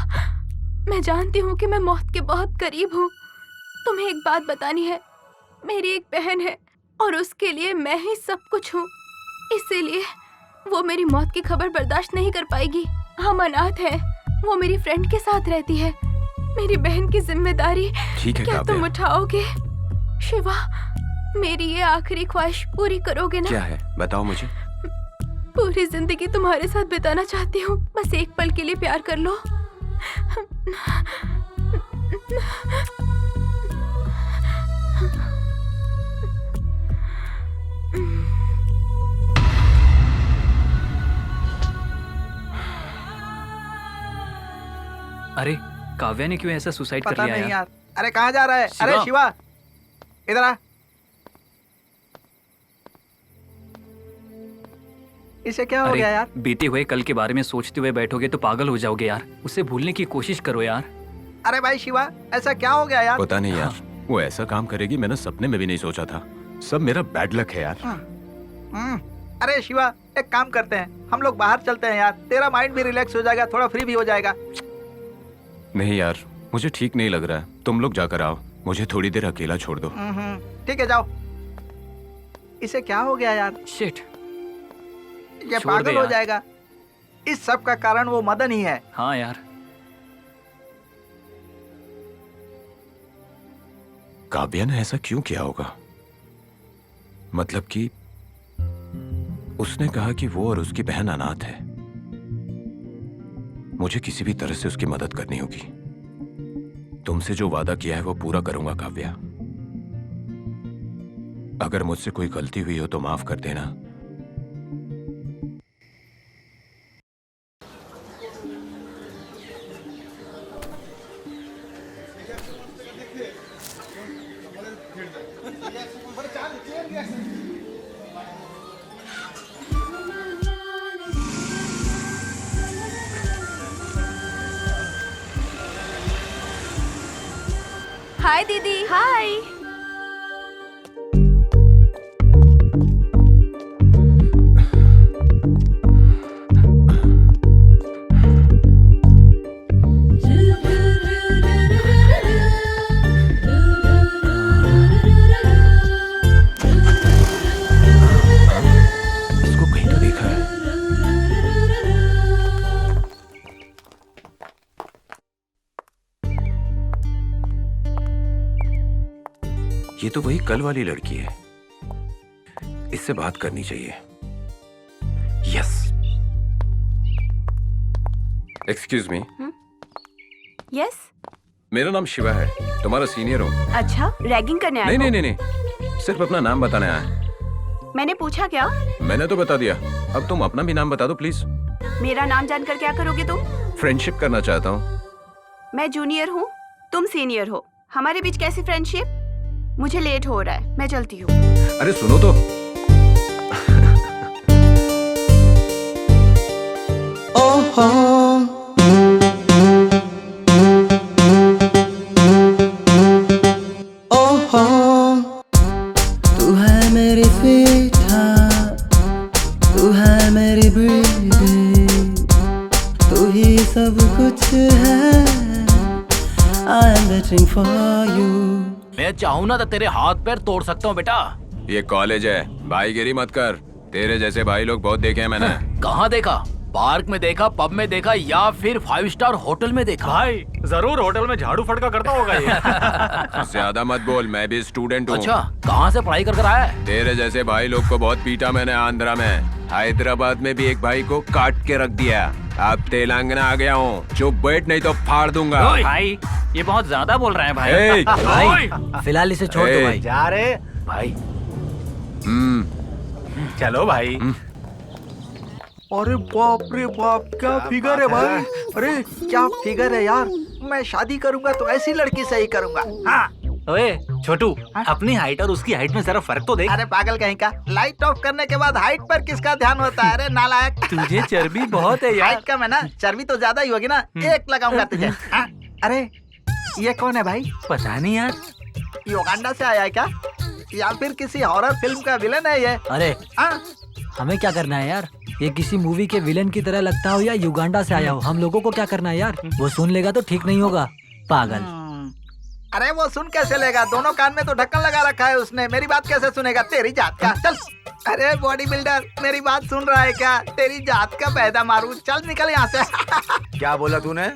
मैं जानती हूँ कि मैं मौत के बहुत करीब हूँ। तुम्हें एक बात बतानी है। मेरी एक बहन है और उसके लिए मैं ही सब कुछ हूँ, इसीलिए वो मेरी मौत की खबर बर्दाश्त नहीं कर पाएगी। हम अनाथ हैं, वो मेरी फ्रेंड के साथ रहती है। मेरी बहन की जिम्मेदारी ठीक है क्या काव्या। तुम उठाओगे? शिवा, मेरी ये आखिरी ख्वाहिश पूरी करोगे ना? क्या है बताओ मुझे। पूरी जिंदगी तुम्हारे साथ बिताना चाहती हूँ, बस एक पल के लिए प्यार कर लो। अरे काव्या ने क्यों ऐसा सुसाइड कर पता लिया नहीं यार? यार। अरे कहाँ जा रहा है? शिवा। अरे शिवा, इधर आ। इसे क्या हो अरे गया यार? बीते हुए कल के बारे में सोचते हुए बैठोगे तो पागल हो जाओगे यार। उसे भूलने की कोशिश करो यार। अरे भाई शिवा, ऐसा क्या हो गया यार? पता नहीं यार, वो ऐसा काम करेगी मैंने सपने में भी नहीं सोचा था। सब मेरा बैड लक है यार। अरे शिवा, एक काम करते हैं, हम लोग बाहर चलते हैं यार। तेरा माइंड भी रिलैक्स हो जाएगा, थोड़ा फ्री भी हो जाएगा। नहीं यार, मुझे ठीक नहीं लग रहा है। तुम लोग जाकर आओ, मुझे थोड़ी देर अकेला छोड़ दो। ठीक है, जाओ। इसे क्या हो गया यार? शिट, ये छोड़ दे पागल हो यार। जाएगा। इस सब का कारण वो मदन ही है। हाँ यार। काव्या ने ऐसा क्यों किया होगा? मतलब कि उसने कहा कि वो और उसकी बहन अनाथ है। मुझे किसी भी तरह से उसकी मदद करनी होगी। तुमसे जो वादा किया है वो पूरा करूंगा काव्या। अगर मुझसे कोई गलती हुई हो तो माफ कर देना। हाय दीदी। हाय। इसको कहीं तो देखा है। ये तो वही कल वाली लड़की है। इससे बात करनी चाहिए। यस। Excuse me. यस। मेरा नाम शिवा है, तुम्हारा सीनियर हूँ। अच्छा, रैगिंग करने आए नहीं हो? नहीं नहीं नहीं, सिर्फ अपना नाम बताने आया है। मैंने पूछा क्या? मैंने तो बता दिया, अब तुम अपना भी नाम बता दो प्लीज। मेरा नाम जानकर क्या करोगे तुम? फ्रेंडशिप करना चाहता हूँ। मैं जूनियर हूँ, तुम सीनियर हो, हमारे बीच कैसी फ्रेंडशिप? मुझे लेट हो रहा है, मैं चलती हूँ। अरे सुनो तो। तू है मेरी स्वीटहार्ट, तू है मेरी ब्रीदिंग, तू ही सब कुछ है। I am waiting for you. मैं चाहूँ ना तो तेरे हाथ पैर तोड़ सकता हूँ बेटा। ये कॉलेज है, भाईगिरी मत कर। तेरे जैसे भाई लोग बहुत देखे हैं मैंने। कहाँ देखा? पार्क में देखा, पब में देखा, या फिर 5 स्टार होटल में देखा? भाई जरूर होटल में झाड़ू फटका करता होगा ये। ज्यादा मत बोल, मैं भी स्टूडेंट हूँ। अच्छा, कहाँ से पढ़ाई कर आया है? तेरे जैसे भाई लोग को बहुत पीटा मैंने आंध्रा में। हैदराबाद में भी एक भाई को काट के रख दिया। अब तेलंगाना आ गया हूँ, चुप बैठ नहीं तो फाड़ दूंगा। भाई ये बहुत ज्यादा बोल रहे हैं भाई। ए, भाई फिलहाल इसे छोड़ दो भाई। जा रे भाई चलो भाई। अरे बाप रे बाप, क्या फिगर है भाई। अरे क्या फिगर है यार। मैं शादी करूंगा तो ऐसी लड़की से ही करूंगा। हाँ। ओए छोटू, अपनी हाइट और उसकी हाइट में जरा फर्क तो देख। अरे पागल कहीं का, लाइट ऑफ करने के बाद हाइट पर किसका ध्यान होता है? अरे नालायक। तुझे चर्बी बहुत है यार। हाइट कम है ना, चर्बी तो ज्यादा ही होगी ना। एक लगाऊंगा तुझे। हाँ? अरे ये कौन है भाई? पता नहीं यार, युगांडा से आया है क्या, या फिर किसी हॉरर फिल्म का विलन है ये? अरे हाँ? हमें क्या करना है यार? ये किसी मूवी के विलन की तरह लगता हो या युगांडा से आया हो, हम लोगों को क्या करना है यार? वो सुन लेगा तो ठीक नहीं होगा, पागल। अरे वो सुन कैसे लेगा? दोनों कान में तो ढक्कन लगा रखा है उसने, मेरी बात कैसे सुनेगा? तेरी जात का, चल। अरे बॉडी बिल्डर, मेरी बात सुन रहा है क्या? तेरी जात का पैदा मारू, चल निकल यहाँ से। क्या बोला तूने?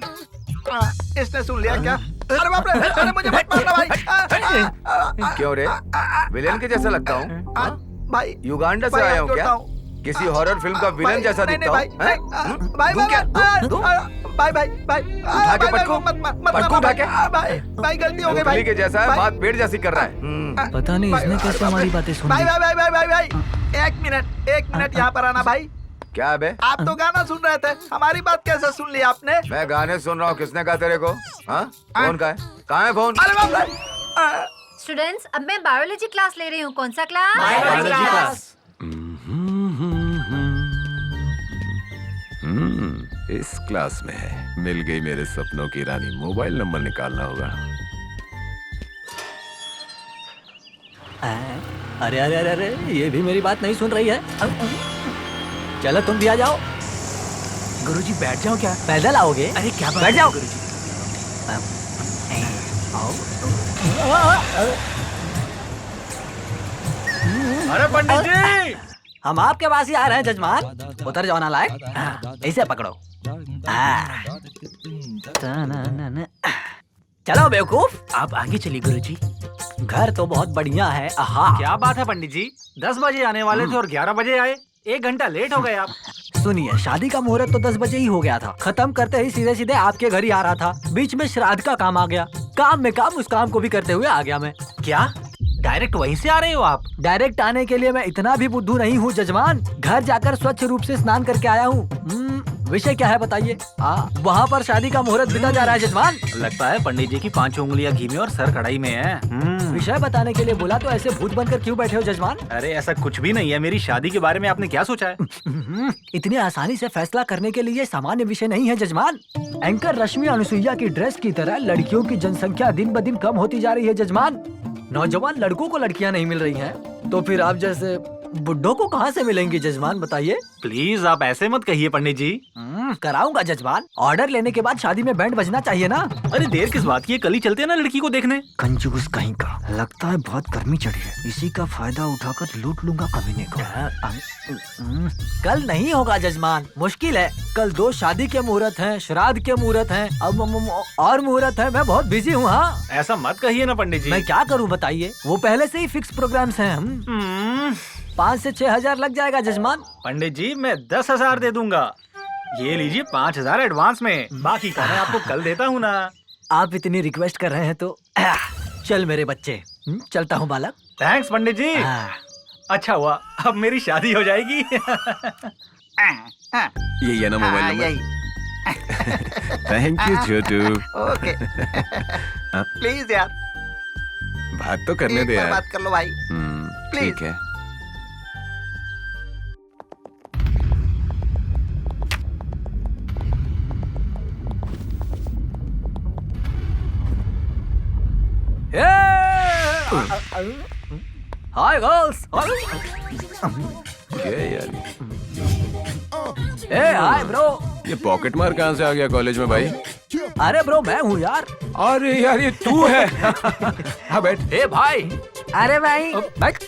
इसने सुन लिया क्या? अरे बाप रे, अरे मुझे मत मारना भाई। क्यों रे, विलेन के जैसा लगता हूँ? भाई युगांडा से आया हूँ क्या? किसी हॉरर फिल्म का विलन जैसा दिखता हूँ? भाई उठा के पटकू, पटकू उठा के। भाई गलती हो गई भाई। के जैसा है, बात पेड़ जैसी कर रहा है। पता नहीं इसने कैसे हमारी बातें सुन ली। भाई एक मिनट यहाँ पर आना भाई। क्या बे? आप तो गाना सुन रहे थे, हमारी बात कैसे सुन ली आपने? मैं गाने सुन रहा हूँ, किसने कहा तेरे को? हाँ, फोन का है? कहाँ है फोन? अरे बाप रे। स्टूडेंट्स, अब मैं बायोलॉजी क्लास ले रही हूँ। कौन सा क्लास? Biology class. इस क्लास में है। मिल गई मेरे सपनों की रानी। मोबाइल नंबर निकालना होगा। अरे अरे अरे अरे, ये भी मेरी बात नहीं सुन रही है। चलो तुम भी आ जाओ। गुरुजी बैठ जाओ क्या? पैदल आओगे? अरे क्या बात बैठ जाओ। गुरुजी। अरे पंडित जी, हम आपके पास ही आ रहे हैं जजमान। उतर जाओ ना लायक, ऐसे पकड़ो। चलो बेवकूफ। आप आगे चलिए गुरुजी। घर तो बहुत बढ़िया है। आहा। क्या बात है पंडित जी, 10 बजे आने वाले थे और 11 बजे आए, 1 घंटा लेट हो गए आप। सुनिए, शादी का मुहूर्त तो 10 बजे ही हो गया था। खत्म करते ही सीधे सीधे आपके घर ही आ रहा था। बीच में श्राद्ध का काम आ गया। काम में काम, उस काम को भी करते हुए आ गया मैं। क्या डायरेक्ट वहीं से आ रहे हो आप? डायरेक्ट आने के लिए मैं इतना भी बुद्धू नहीं हूँ जजमान। घर जाकर स्वच्छ रूप से स्नान करके आया हूँ। विषय क्या है बताइए? वहाँ पर शादी का मुहूर्त बिता जा रहा है जजमान। लगता है पंडित जी की 5 उंगलियां घी में और सर कढ़ाई में है। विषय बताने के लिए बोला तो ऐसे भूत बनकर क्यों बैठे हो जजमान? अरे ऐसा कुछ भी नहीं है। मेरी शादी के बारे में आपने क्या सोचा है? इतनी आसानी से फैसला करने के लिए सामान्य विषय नहीं है जजमान। एंकर रश्मि अनुसुईया की ड्रेस की तरह लड़कियों की जनसंख्या दिन ब दिन कम होती जा रही है जजमान। नौजवान लड़कों को लड़कियां नहीं मिल रही हैं, तो फिर आप जैसे बुड्ढों को कहाँ से मिलेंगी जजमान बताइए? प्लीज आप ऐसे मत कहिए पंडित जी। कराऊंगा जजमान। ऑर्डर लेने के बाद शादी में बैंड बजना चाहिए ना। अरे देर किस बात की है, कल ही चलते हैं ना लड़की को देखने। कंजूस कहीं का। लगता है बहुत गर्मी चढ़ी है, इसी का फायदा उठाकर लूट लूंगा कमीने को। कल नहीं होगा जजमान, मुश्किल है। कल 2 शादी के मुहूर्त हैं, श्राद्ध के मुहूर्त हैं, अब और मुहूर्त है। मैं बहुत बिजी हूँ। हाँ ऐसा मत कहिए ना पंडित जी। मैं क्या करूँ बताइए? वो पहले से ही फिक्स प्रोग्राम्स हैं। हम 5 से 6 हजार लग जाएगा जजमान। पंडित जी मैं 10,000 दे दूंगा। ये लीजिए 5,000 एडवांस में, बाकी का मैं आपको कल देता हूँ ना। आप इतनी रिक्वेस्ट कर रहे हैं तो चल मेरे बच्चे, चलता हूँ बालक। थैंक्स पंडित जी। अच्छा हुआ, अब मेरी शादी हो जाएगी। यही है ना mobile number? Thank you Chhotu. Okay please यार, बात तो करने दे एक बार यार। बात कर लो भाई। ठीक है। Hi girls. क्या यार? Hi bro. ये पॉकेट मार कहाँ से आ गया कॉलेज में भाई? अरे ब्रो मैं हूँ यार। अरे यार ये तू है। हाँ बैठ। ए भाई। अरे भाई बैठ।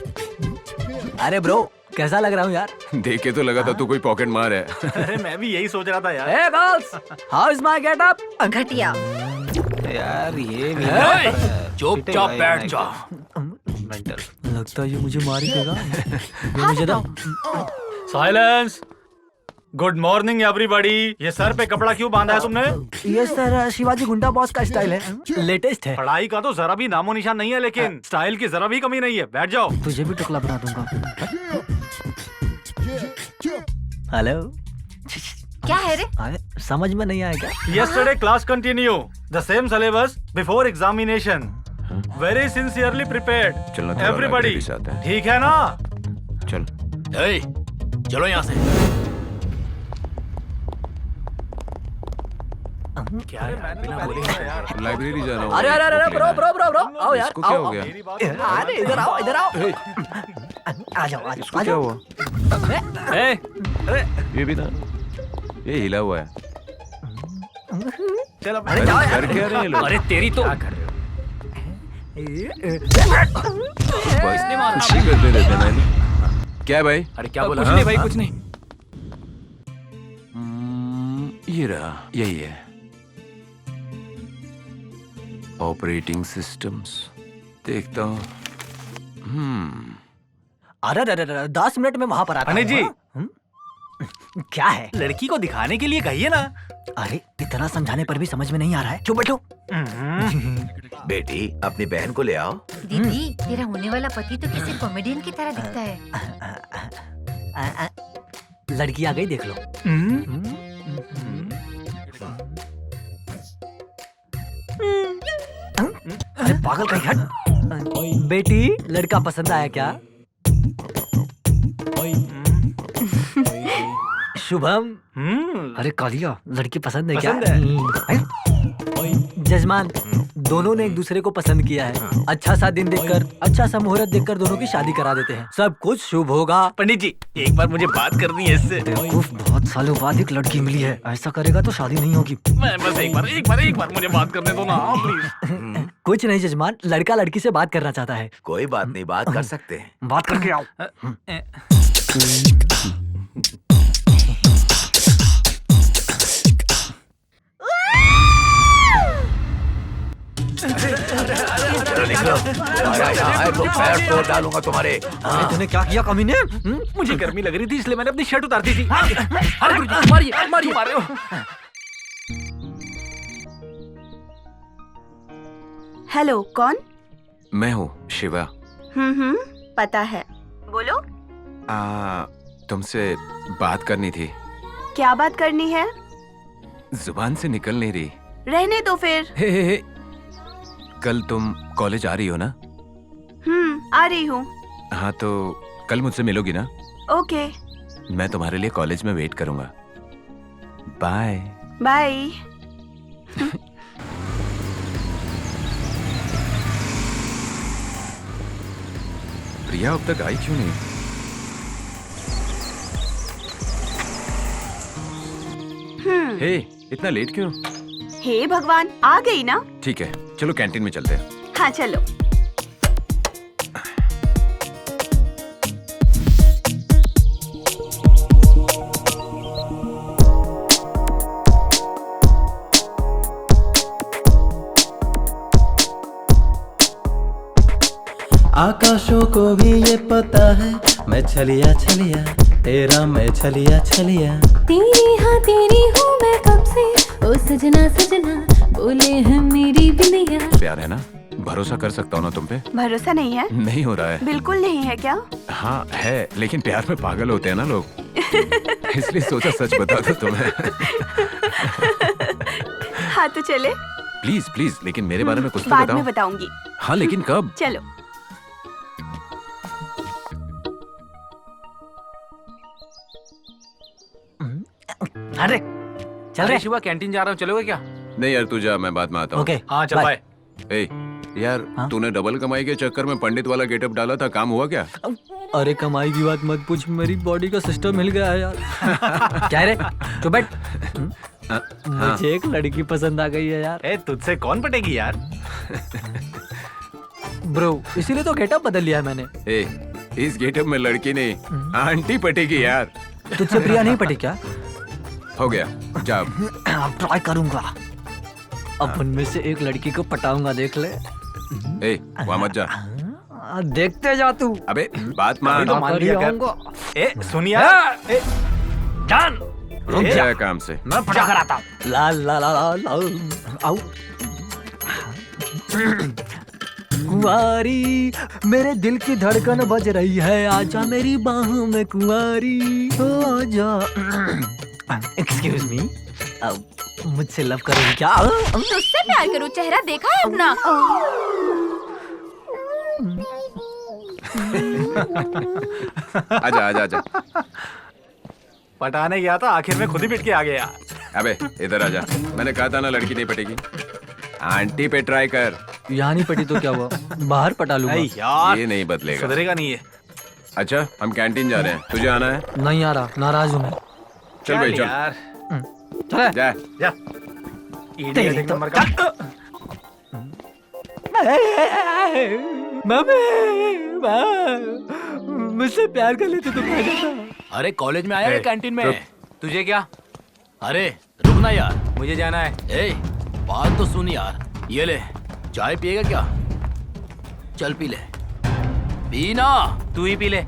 अरे ब्रो कैसा लग रहा हूँ यार? देखे तो लगा था तू कोई पॉकेट मार है। अरे मैं भी यही सोच रहा था यार। Hey girls, how is my getup? घटिया। यार ये भी चुपचाप बैठ जा। मेंटल। लगता है ये मुझे मार ही देगा। ये मुझे तो साइलेंस। Good morning everybody. ये सर पे कपड़ा क्यों बांधा है तुमने? ये सर शिवाजी गुंडा बॉस का स्टाइल है, लेटेस्ट है। पढ़ाई का तो जरा भी नामो निशान नहीं है, लेकिन स्टाइल की जरा भी कमी नहीं है। बैठ जाओ। तुझे भी टुकड़ा बना दूंगा। हेलो। क्या है रे? समझ में नहीं आया क्या? Yesterday class continue. The same syllabus before examination. Very sincerely prepared. चलना थोड़ा Everybody. लाइब्रेरी से आता है। ठीक है ना? चल। ए, चलो यहाँ से। क्या है? बिना बोले यार। लाइब्रेरी जा रहा हूँ। अरे अरे अरे ब्रो ब्रो ब्रो ब्रो आओ यार। इसको क्या आओ, हो आओ। गया? अरे इधर आओ इधर आओ। आ जाओ आ इसको जाओ। क्या हुआ? ए, ये भी था। ये हिला हुआ है। चलो अरे जाओ यार। कर क्या रहे हैं लोग? अरे तेरी तो इसने मारा। खुशी करते रहते हैं ना। क्या है भाई? अरे क्या बोला? कुछ नहीं भाई, कुछ नहीं। ये रहा, यही है। ऑपरेटिंग सिस्टम्स देखता हूँ। अरे अरे 10 मिनट में वहाँ पर आता अनिल जी। हूँ। क्या है? लड़की को दिखाने के लिए कहिए ना। अरे इतना समझाने पर भी समझ में नहीं आ रहा है। चुप बैठो। बेटी अपनी बहन को ले आओ। दीदी तेरा होने वाला पति तो किसी कॉमेडियन की तरह दिखता है। लड़की आ गई देख लो। अरे पागल कहीं हट। बेटी लड़का पसंद आया क्या? शुभम। अरे कालिया लड़की पसंद है क्या? जजमान दोनों ने एक दूसरे को पसंद किया है। अच्छा सा दिन देखकर, अच्छा सा मुहूर्त देखकर दोनों की शादी करा देते हैं। सब कुछ शुभ होगा। पंडित जी एक बार मुझे बात करनी है इससे। बहुत सालों बाद एक लड़की मिली है, ऐसा करेगा तो शादी नहीं होगी। मैं बस एक बार मुझे बात करने दो ना प्लीज। कुछ नहीं जजमान, लड़का लड़की से बात करना चाहता है। कोई बात नहीं, बात कर सकते हैं। बात करके आओ। चलो तो पैर तोड़ डालूंगा तुम्हारे। तूने क्या किया कमीने? मुझे गर्मी लग रही थी इसलिए मैंने अपनी शर्ट उतार दी थी। अरे गुरुजी, मारिए मारिए। मारे हो। हेलो, कौन? मैं हूँ शिवा। पता है, बोलो। तुमसे बात करनी थी। क्या बात करनी है? जुबान से निकल नहीं रही। रहने दो फिर। हे। कल तुम कॉलेज आ रही हो ना? आ रही हूँ। हाँ तो कल मुझसे मिलोगी ना? ओके। मैं तुम्हारे लिए कॉलेज में वेट करूंगा। बाय। बाय। प्रिया अब तक आई क्यों नहीं? हे, इतना लेट क्यों? हे भगवान, आ गई ना? ठीक है, चलो कैंटीन में चलते हैं। हाँ चलो। आकाशों को भी ये पता है मैं छलिया छलिया तेरा, मैं छलिया छलिया तेरी हाँ तेरी हूँ मैं कब से, ओ सजना सजना बोले हैं मेरी बिलिया। प्यार है ना? भरोसा कर सकता हूँ ना तुम पे? भरोसा नहीं है? नहीं हो रहा है। बिल्कुल नहीं है क्या? हाँ है, लेकिन प्यार में पागल होते हैं ना लोग, इसलिए सोचा सच बता दो तुम्हें। हाँ तो चले। प्लीज प्लीज, लेकिन मेरे बारे में कुछ तो बाद बताओ। में बताऊंगी। हाँ लेकिन कब? चलो। अरे चल रहे शिवा, कैंटीन जा रहा हूँ, चलोगे क्या? नहीं यार, तू जा, मैं बाद में आता हूँ। ओके हाँ चल बाय। ए, यार तूने डबल कमाई के चक्कर में पंडित वाला गेटअप डाला था, काम हुआ क्या? अरे कमाई की बात मत पूछ, मेरी बॉडी का सिस्टम हिल गया है यार। क्या रे, चुप बैठ। मुझे एक लड़की पसंद आ गई है यार। ए, तुझसे कौन पटेगी यार? ब्रो, इसीलिए तो गेटअप बदल लिया है मैंने। ए, इस गेटअप में लड़की नहीं आंटी पटेगी यार। तुझसे प्रिया नहीं पटी क्या? हो गया, जा। अब ट्राई करूंगा, अब उनमें से एक लड़की को पटाऊंगा, देख ले। ए, वहाँ मत जा। देखते जा तू। अबे बात मान। तो मान लिया कर। ए सुनिया, जान रुक जा काम से। मैं पटा कर आता हूँ। ला ला ला ला ला आओ। कुंवारी मेरे दिल की धड़कन बज रही है, आजा मेरी बाहों में कुंवारी, आजा। एक्सक्यूज मी, मुझसे लव करोगी क्या? तुझसे प्यार करूं, चेहरा देखा है अपना? आजा आजा आजा। पटाने गया था, आखिर में खुद ही पिट के आ गया। अबे इधर आजा, मैंने कहा था ना लड़की नहीं पटेगी। आंटी पे ट्राई कर। यहाँ नहीं पटी तो क्या हुआ, बाहर पटा लूंगा। यार ये नहीं बदलेगा, सुधरेगा नहीं है। अच्छा हम कैंटीन जा रहे हैं, तुझे आना है? नहीं आ रहा, नाराज हूँ मैं। चल भाई चल यार, चल जा। जा। तेरी एक तो- नंबर का। मुझसे प्यार कर लेते तो क्या जाता। अरे कॉलेज में आया है कैंटीन में। तुझे क्या? अरे रुकना यार, मुझे जाना है। ए बात तो सुन यार, ये ले, चाय पिएगा क्या? चल पी ले। पीना। तू ही पी ले।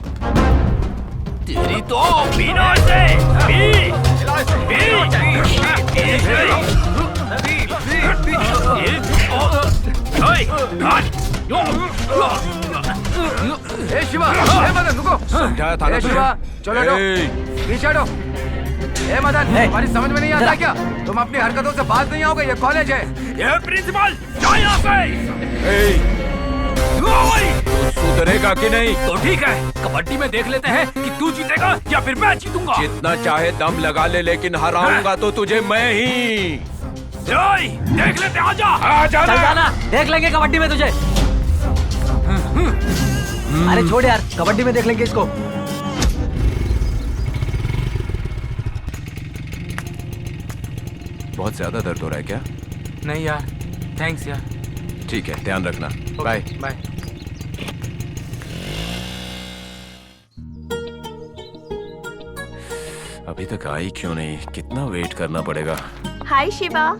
तेरी तो पीना से पी। ए शिवा, ए मदन रुको। समझाया था ना ए तुझे। शिवा, चलो हटो, पीछे हटो। ए मदन, तुम्हारी समझ में नहीं आता क्या? तुम अपनी हरकतों से बात नहीं आओगे, ये कॉलेज है। ये प्रिंसिपल जा यहाँ से। सुधरेगा कि नहीं? तो ठीक है, कबड्डी में देख लेते हैं कि तू जीतेगा या फिर मैं जीतूंगा। जितना चाहे दम लगा ले, लेकिन हराऊंगा तो तुझे मैं ही। देख लेते, आजा। आजा चल जाना, देख लेंगे कबड्डी में तुझे। अरे छोड़ यार, कबड्डी में देख लेंगे इसको। बहुत ज्यादा दर्द हो रहा है क्या? नहीं यार, थैंक्स यार। ठीक है, ध्यान रखना। Bye bye. अभी तक आई क्यों नहीं? कितना वेट करना पड़ेगा। हाय शिवा।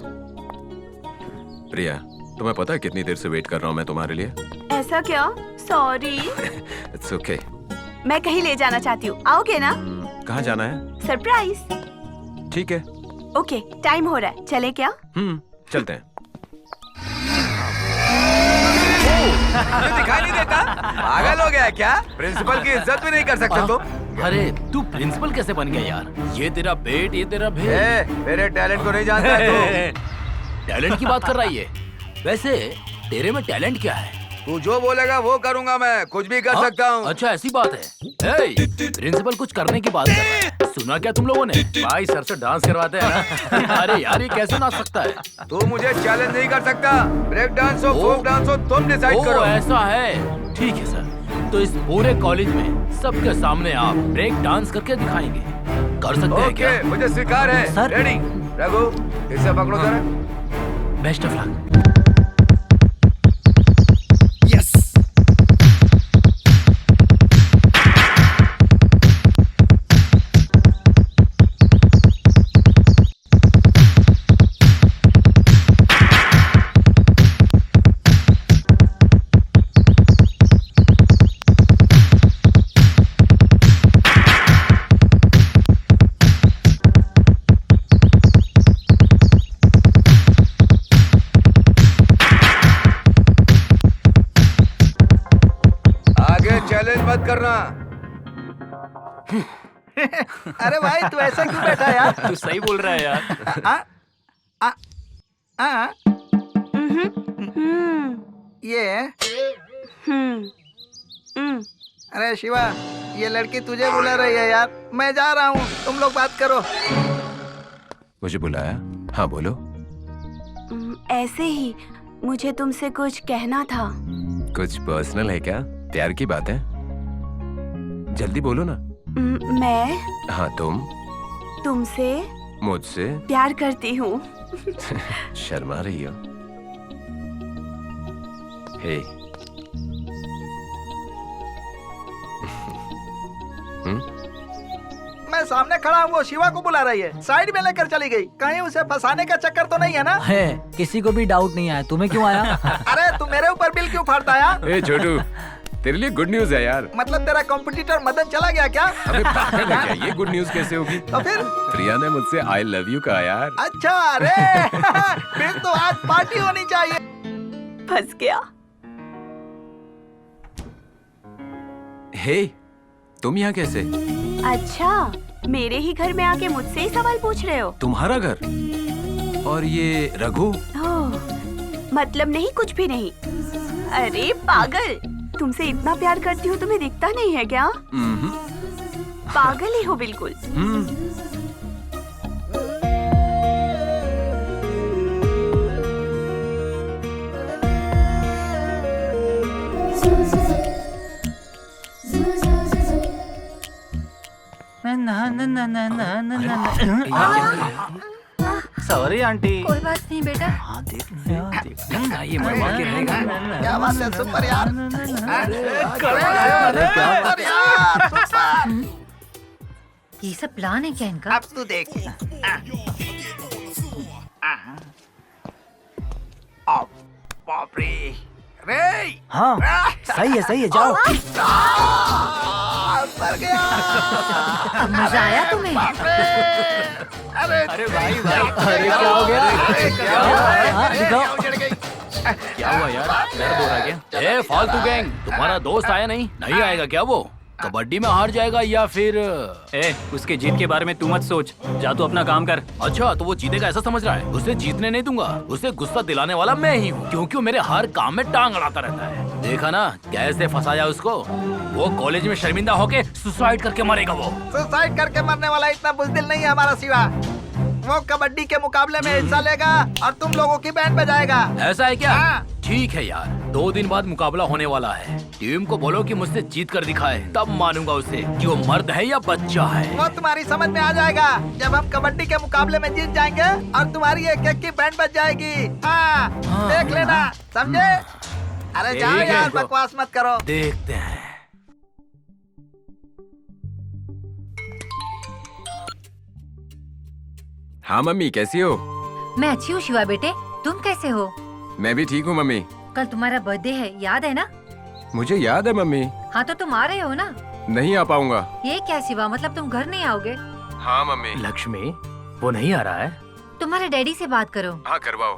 प्रिया, तुम्हें पता है कितनी देर से वेट कर रहा हूँ मैं तुम्हारे लिए? ऐसा क्या? सॉरी। It's okay. मैं कहीं ले जाना चाहती हूँ, आओगे ना? कहाँ जाना है? सरप्राइज। ठीक है। ओके, टाइम हो रहा है, चले क्या? चलते हैं। दिखाई नहीं देता? पागल हो गया क्या? प्रिंसिपल की इज्जत भी नहीं कर सकते तुम? अरे तू प्रिंसिपल कैसे बन गया यार? ये तेरा बेट, ये तेरा भेद। मेरे टैलेंट को नहीं जानता तू। टैलेंट की बात कर रहा है ये। वैसे तेरे में टैलेंट क्या है? तू जो बोलेगा वो करूंगा, मैं कुछ भी कर सकता हूँ। अच्छा ऐसी बात है। प्रिंसिपल कुछ करने की बात कर रहा है। सुना क्या तुम लोगों ने? भाई सर से डांस करवाते हैं ना। अरे यार ये कैसे नाच सकता है? तू मुझे चैलेंज नहीं कर सकता। ब्रेक डांस हो, फोक डांस हो, तुम डिसाइड करो। ऐसा है, ठीक है सर। तो इस पूरे कॉलेज में सबके सामने आप ब्रेक डांस करके दिखाएंगे। कर सकते हैं क्या? मुझे स्वीकार है सर। रेडी? रघु इसे पकड़ो जरा। Best of luck. करना। अरे भाई तू ऐसा क्यों बैठा यार? तू सही बोल रहा है यार। ये अरे शिवा, ये लड़की तुझे बुला रही है यार। मैं जा रहा हूँ, तुम लोग बात करो। मुझे बुलाया? हाँ बोलो। ऐसे ही मुझे तुमसे कुछ कहना था। कुछ पर्सनल है क्या? प्यार की बात है? जल्दी बोलो ना। मैं हाँ तुम तुमसे मुझसे प्यार करती हूँ। शर्मा रही हो? हे मैं सामने खड़ा हूँ, वो शिवा को बुला रही है। साइड में लेकर चली गई। कहीं उसे फंसाने का चक्कर तो नहीं है ना? है, किसी को भी डाउट नहीं आया। तुम्हें क्यों आया? अरे तू मेरे ऊपर बिल क्यों फाड़ता है? ए छोटू, तेरे लिए गुड न्यूज है यार। मतलब तेरा कॉम्पिटिटर मदन चला गया क्या? अबे पागल है क्या? ये गुड न्यूज कैसे होगी? तो फिर प्रिया ने मुझसे आई लव यू कहा यार। अच्छा, अरे फिर तो आज पार्टी होनी चाहिए। फंस गया। हे, तुम यहाँ कैसे? अच्छा, मेरे ही घर में आके मुझसे ही सवाल पूछ रहे हो? तुम्हारा घर? और ये रघु? मतलब नहीं, कुछ भी नहीं। अरे पागल, तुमसे इतना प्यार करती हूँ, तुम्हें दिखता नहीं है क्या? पागल ही हो बिल्कुल। Sorry aunty. कोई बात नहीं बेटा। ये मरवा के रहेगा। क्या बात है, सुपर यार। ये सब प्लान है क्या इनका? अब तू देख। बाप रे। हाँ सही है, जाओ। मर गया। मजा आया तुम्हें? अरे भाई अरे क्या हो गया? क्या हुआ यार? दर्द हो रहा है क्या? ए फालतू गैंग, तुम्हारा दोस्त आया नहीं आएगा क्या? वो कबड्डी में हार जाएगा या फिर? उसके जीत के बारे में तू मत सोच, जा तू अपना काम कर। अच्छा, तो वो जीतेगा ऐसा समझ रहा है? उसे जीतने नहीं दूंगा। उसे गुस्सा दिलाने वाला मैं ही हूँ, क्योंकि वो मेरे हर काम में टांग अड़ाता रहता है। देखा ना कैसे फंसाया उसको? वो कॉलेज में शर्मिंदा होके सुसाइड करके मरेगा। वो सुसाइड करके मरने वाला इतना बुज़दिल नहीं है हमारा शिवा। वो कबड्डी के मुकाबले में हिस्सा लेगा और तुम लोगों की बैंड बजाएगा। ऐसा है क्या? हाँ। ठीक है यार, 2 दिन बाद मुकाबला होने वाला है। टीम को बोलो कि मुझसे जीत कर दिखाए, तब मानूंगा उसे कि वो मर्द है या बच्चा है। वो तुम्हारी समझ में आ जाएगा जब हम कबड्डी के मुकाबले में जीत जाएंगे और तुम्हारी एक की बैंड बज जाएगी। हाँ, देख लेना, समझे? अरे जाओ यार, बकवास मत करो। देखते हैं। हाँ मम्मी, कैसी हो? मैं अच्छी हूँ शिवा बेटे, तुम कैसे हो? मैं भी ठीक हूँ मम्मी। कल तुम्हारा बर्थडे है, याद है ना? मुझे याद है मम्मी। हाँ तो तुम आ रहे हो ना? नहीं आ पाऊंगा। ये क्या शिवा, मतलब तुम घर नहीं आओगे? हाँ मम्मी। लक्ष्मी, वो नहीं आ रहा है? तुम्हारे डैडी से बात करो। हाँ करवाओ।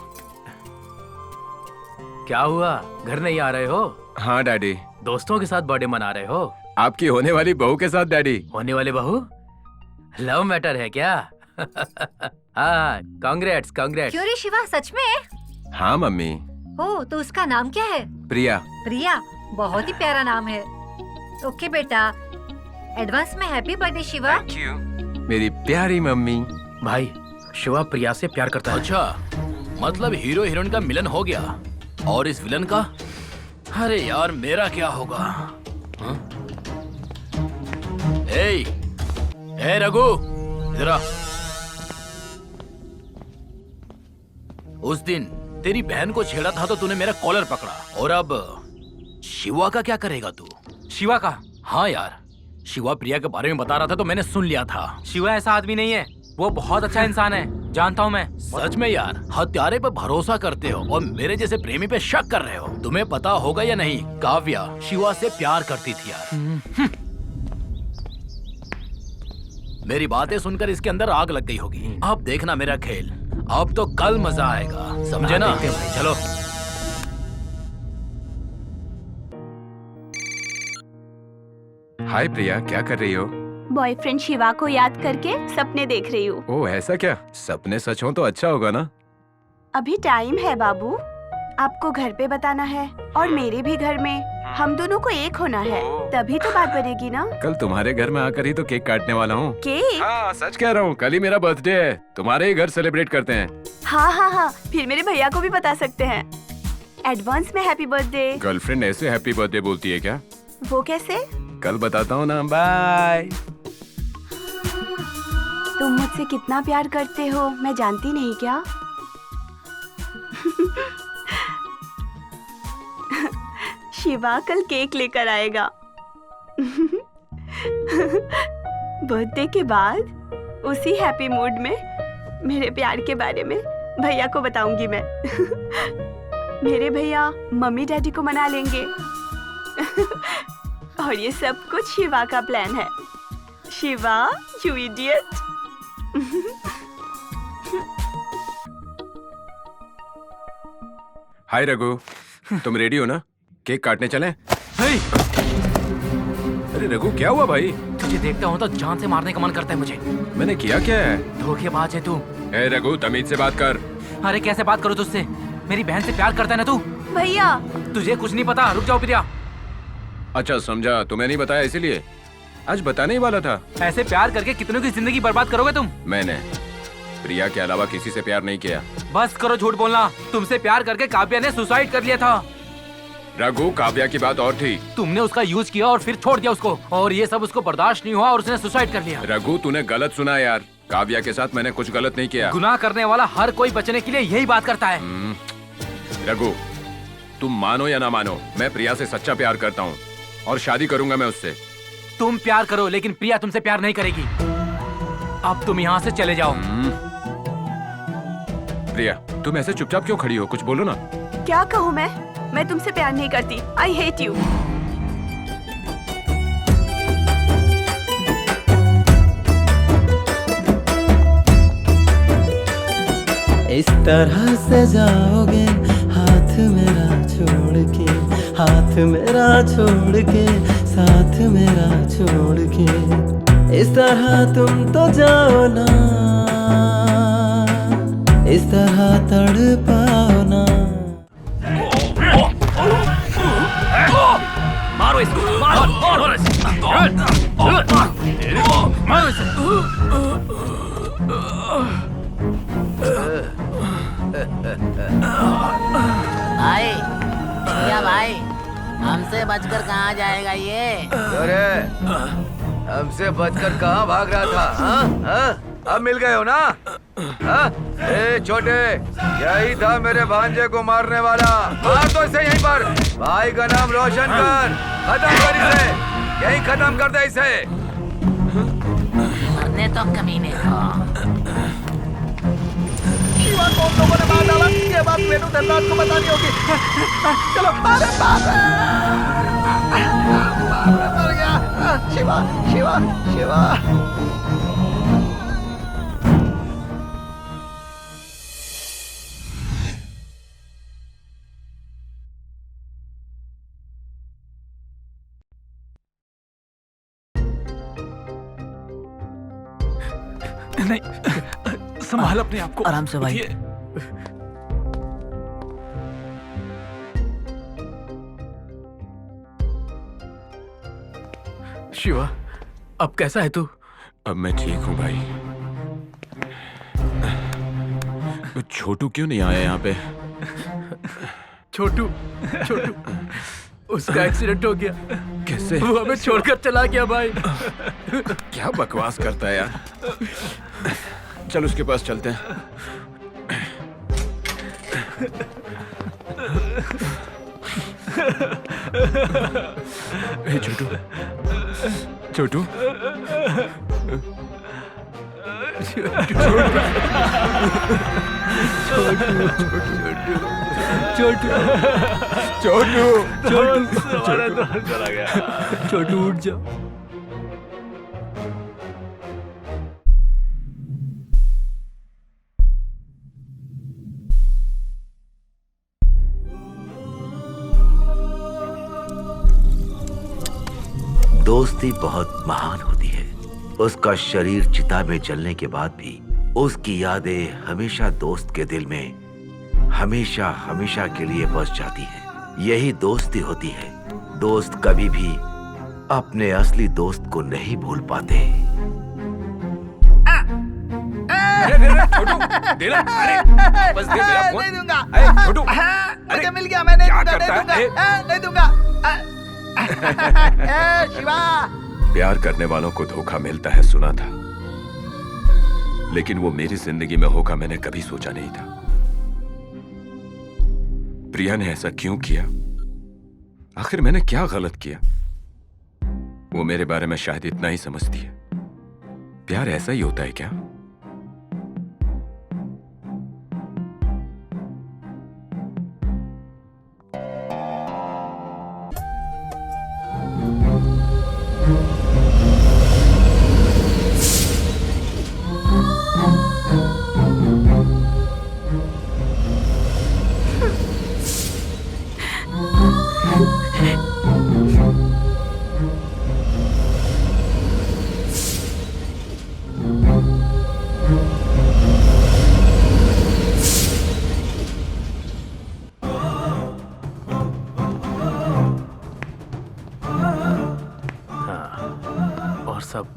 क्या हुआ, घर नहीं आ रहे हो? हाँ डैडी। दोस्तों के साथ बर्थडे मना रहे हो? आपकी होने वाली बहू के साथ डैडी। होने वाली बहू? लव मैटर है क्या? हाँ, कांग्रेट्स कांग्रेट्स। क्यों रे शिवा, सच में? हाँ मम्मी। ओ, तो उसका नाम क्या है? प्रिया। प्रिया, बहुत ही प्यारा नाम है। ओके बेटा, एडवांस में happy birthday Shiva. Thank you मेरी प्यारी मम्मी। भाई, शिवा प्रिया से प्यार करता है। अच्छा, मतलब हीरो हीरोइन का मिलन हो गया, और इस विलन का? अरे यार, मेरा क्या होगा? हाँ? ए रघु, इधर आ। उस दिन तेरी बहन को छेड़ा था तो तूने मेरा कॉलर पकड़ा, और अब शिवा का क्या करेगा तू? शिवा का? हाँ यार, शिवा प्रिया के बारे में बता रहा था तो मैंने सुन लिया था। शिवा ऐसा आदमी नहीं है, वो बहुत अच्छा इंसान है, जानता हूँ मैं। सच में यार, हत्यारे पे भरोसा करते हो और मेरे जैसे प्रेमी पे शक कर रहे हो। तुम्हें पता होगा या नहीं, काव्या शिवा से प्यार करती थी यार। मेरी बातें सुनकर इसके अंदर आग लग गई होगी। अब देखना मेरा खेल, अब तो कल मजा आएगा, समझे ना? चलो। हाय प्रिया, क्या कर रही हो? बॉयफ्रेंड शिवा को याद करके सपने देख रही हूँ। ओह ऐसा क्या? सपने सच हो तो अच्छा होगा ना? अभी टाइम है बाबू, आपको घर पे बताना है और मेरे भी घर में। हम दोनों को एक होना है, तभी तो बात बनेगी ना। कल तुम्हारे घर में आकर ही तो केक काटने वाला हूँ। केक? हाँ सच कह रहा हूँ, कल ही मेरा बर्थडे है। तुम्हारे ही घर सेलिब्रेट करते हैं। हाँ हाँ हाँ, फिर मेरे भैया को भी बता सकते हैं। एडवांस में हैप्पी बर्थडे। गर्लफ्रेंड ऐसे हैप्पी बर्थडे बोलती है क्या? वो कैसे? कल बताता हूँ ना, बाय। तुम मुझसे कितना प्यार करते हो मैं जानती नहीं क्या? शिवा कल केक लेकर आएगा। बर्थडे के बाद उसी हैप्पी मूड में मेरे प्यार के बारे में भैया को बताऊंगी मैं। मेरे भैया मम्मी डैडी को मना लेंगे। और ये सब कुछ शिवा का प्लान है। Shiva, you idiot. Hi Raghu, तुम रेडी हो ना? केक काटने चलें? अरे रघु, क्या हुआ भाई? तुझे देखता हूँ तो जान से मारने का मन करता है मुझे। मैंने किया क्या है? धोखेबाज है तू। ए रघु, तमीज से बात कर। अरे कैसे बात करूँ तुझसे? मेरी बहन से प्यार करता है ना तू? भैया तुझे कुछ नहीं पता, रुक जाओ प्रिया। अच्छा समझा, तुम्हें नहीं बताया इसीलिए। आज बताने ही वाला था। ऐसे प्यार करके कितनों की जिंदगी बर्बाद करोगे तुम? मैंने प्रिया के अलावा किसी से प्यार नहीं किया। बस करो झूठ बोलना। तुमसे प्यार करके काव्या ने सुसाइड कर लिया था। रघु, काव्या की बात और थी। तुमने उसका यूज किया और फिर छोड़ दिया उसको, और ये सब उसको बर्दाश्त नहीं हुआ और उसने सुसाइड कर लिया। रघु, तूने गलत सुना यार। काव्या के साथ मैंने कुछ गलत नहीं किया। गुनाह करने वाला हर कोई बचने के लिए यही बात करता है। रघु, तुम मानो या ना मानो, मैं प्रिया से सच्चा प्यार करता हूँ और शादी करूंगा मैं उससे। तुम प्यार करो लेकिन प्रिया तुमसे प्यार नहीं करेगी। अब तुम यहाँ से चले जाओ। प्रिया, तुम ऐसे चुपचाप क्यों खड़ी हो? कुछ बोलो ना। क्या कहूँ मैं तुमसे प्यार नहीं करती। I hate you. इस तरह से जाओगे हाथ मेरा छोड़ के, हाथ मेरा छोड़ के, साथ मेरा छोड़ के। इस तरह तुम तो जाओ ना, इस तरह तड़पाओ ना। मारो इसको, मारो भाई, भैया भाई, हमसे बचकर कहाँ जाएगा ये? अरे हमसे बचकर कहाँ भाग रहा था? हाँ? अब मिल गए हो ना? हाँ? ए छोटे, यही था मेरे भांजे को मारने वाला। मार तो इसे यहीं पर। भाई का नाम रोशन कर, खत्म कर इसे, यहीं खत्म कर दे इसे। मरने तो कमीने। शिवा को हम लोगों ने मार डाला, ये बात मेनू धनराज को बतानी होगी। चलो, अरे बाप रे! मर गया। शिवा, शिवा, शिवा। नहीं, संभाल अपने आप को। आराम से भाई। शिवा, अब कैसा है तू? अब मैं ठीक हूँ भाई। छोटू क्यों नहीं आया यहाँ पे? छोटू, छोटू, उसका एक्सीडेंट हो गया। कैसे? वो हमें छोड़कर चला गया भाई। क्या बकवास करता है यार। चल उसके पास चलते हैं। ए छोटू, छोटू, छोटू उठ जा। दोस्ती बहुत महान होती है। उसका शरीर चिता में जलने के बाद भी उसकी यादें हमेशा दोस्त के दिल में हमेशा हमेशा के लिए बस जाती हैं। यही दोस्ती होती है। दोस्त कभी भी अपने असली दोस्त को नहीं भूल पाते। छोटू, दे ना। अरे वापस दे मेरा फोन। नहीं दूंगा। छोटू, मुझे मिल गया, मैं नहीं क्या दूंगा, करता नहीं है? दूंगा, नहीं दूंगा। शिवा, प्यार करने वालों को धोखा मिलता है सुना था, लेकिन वो मेरी जिंदगी में होगा मैंने कभी सोचा नहीं था। प्रिया ने ऐसा क्यों किया? आखिर मैंने क्या गलत किया? वो मेरे बारे में शायद इतना ही समझती है। प्यार ऐसा ही होता है क्या?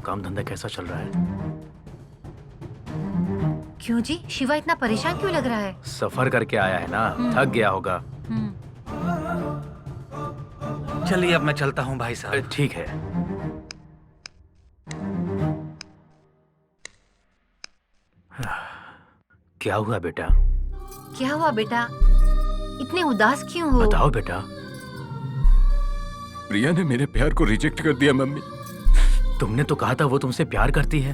काम धंधा कैसा चल रहा है? क्यों जी, शिवा इतना परेशान क्यों लग रहा है? सफर करके आया है ना, थक गया होगा। चलिए अब मैं चलता हूँ भाई साहब। ठीक है। क्या हुआ बेटा? क्या हुआ बेटा? इतने उदास क्यों हो? बताओ बेटा। प्रिया ने मेरे प्यार को रिजेक्ट कर दिया मम्मी। तुमने तो कहा था वो तुमसे प्यार करती है।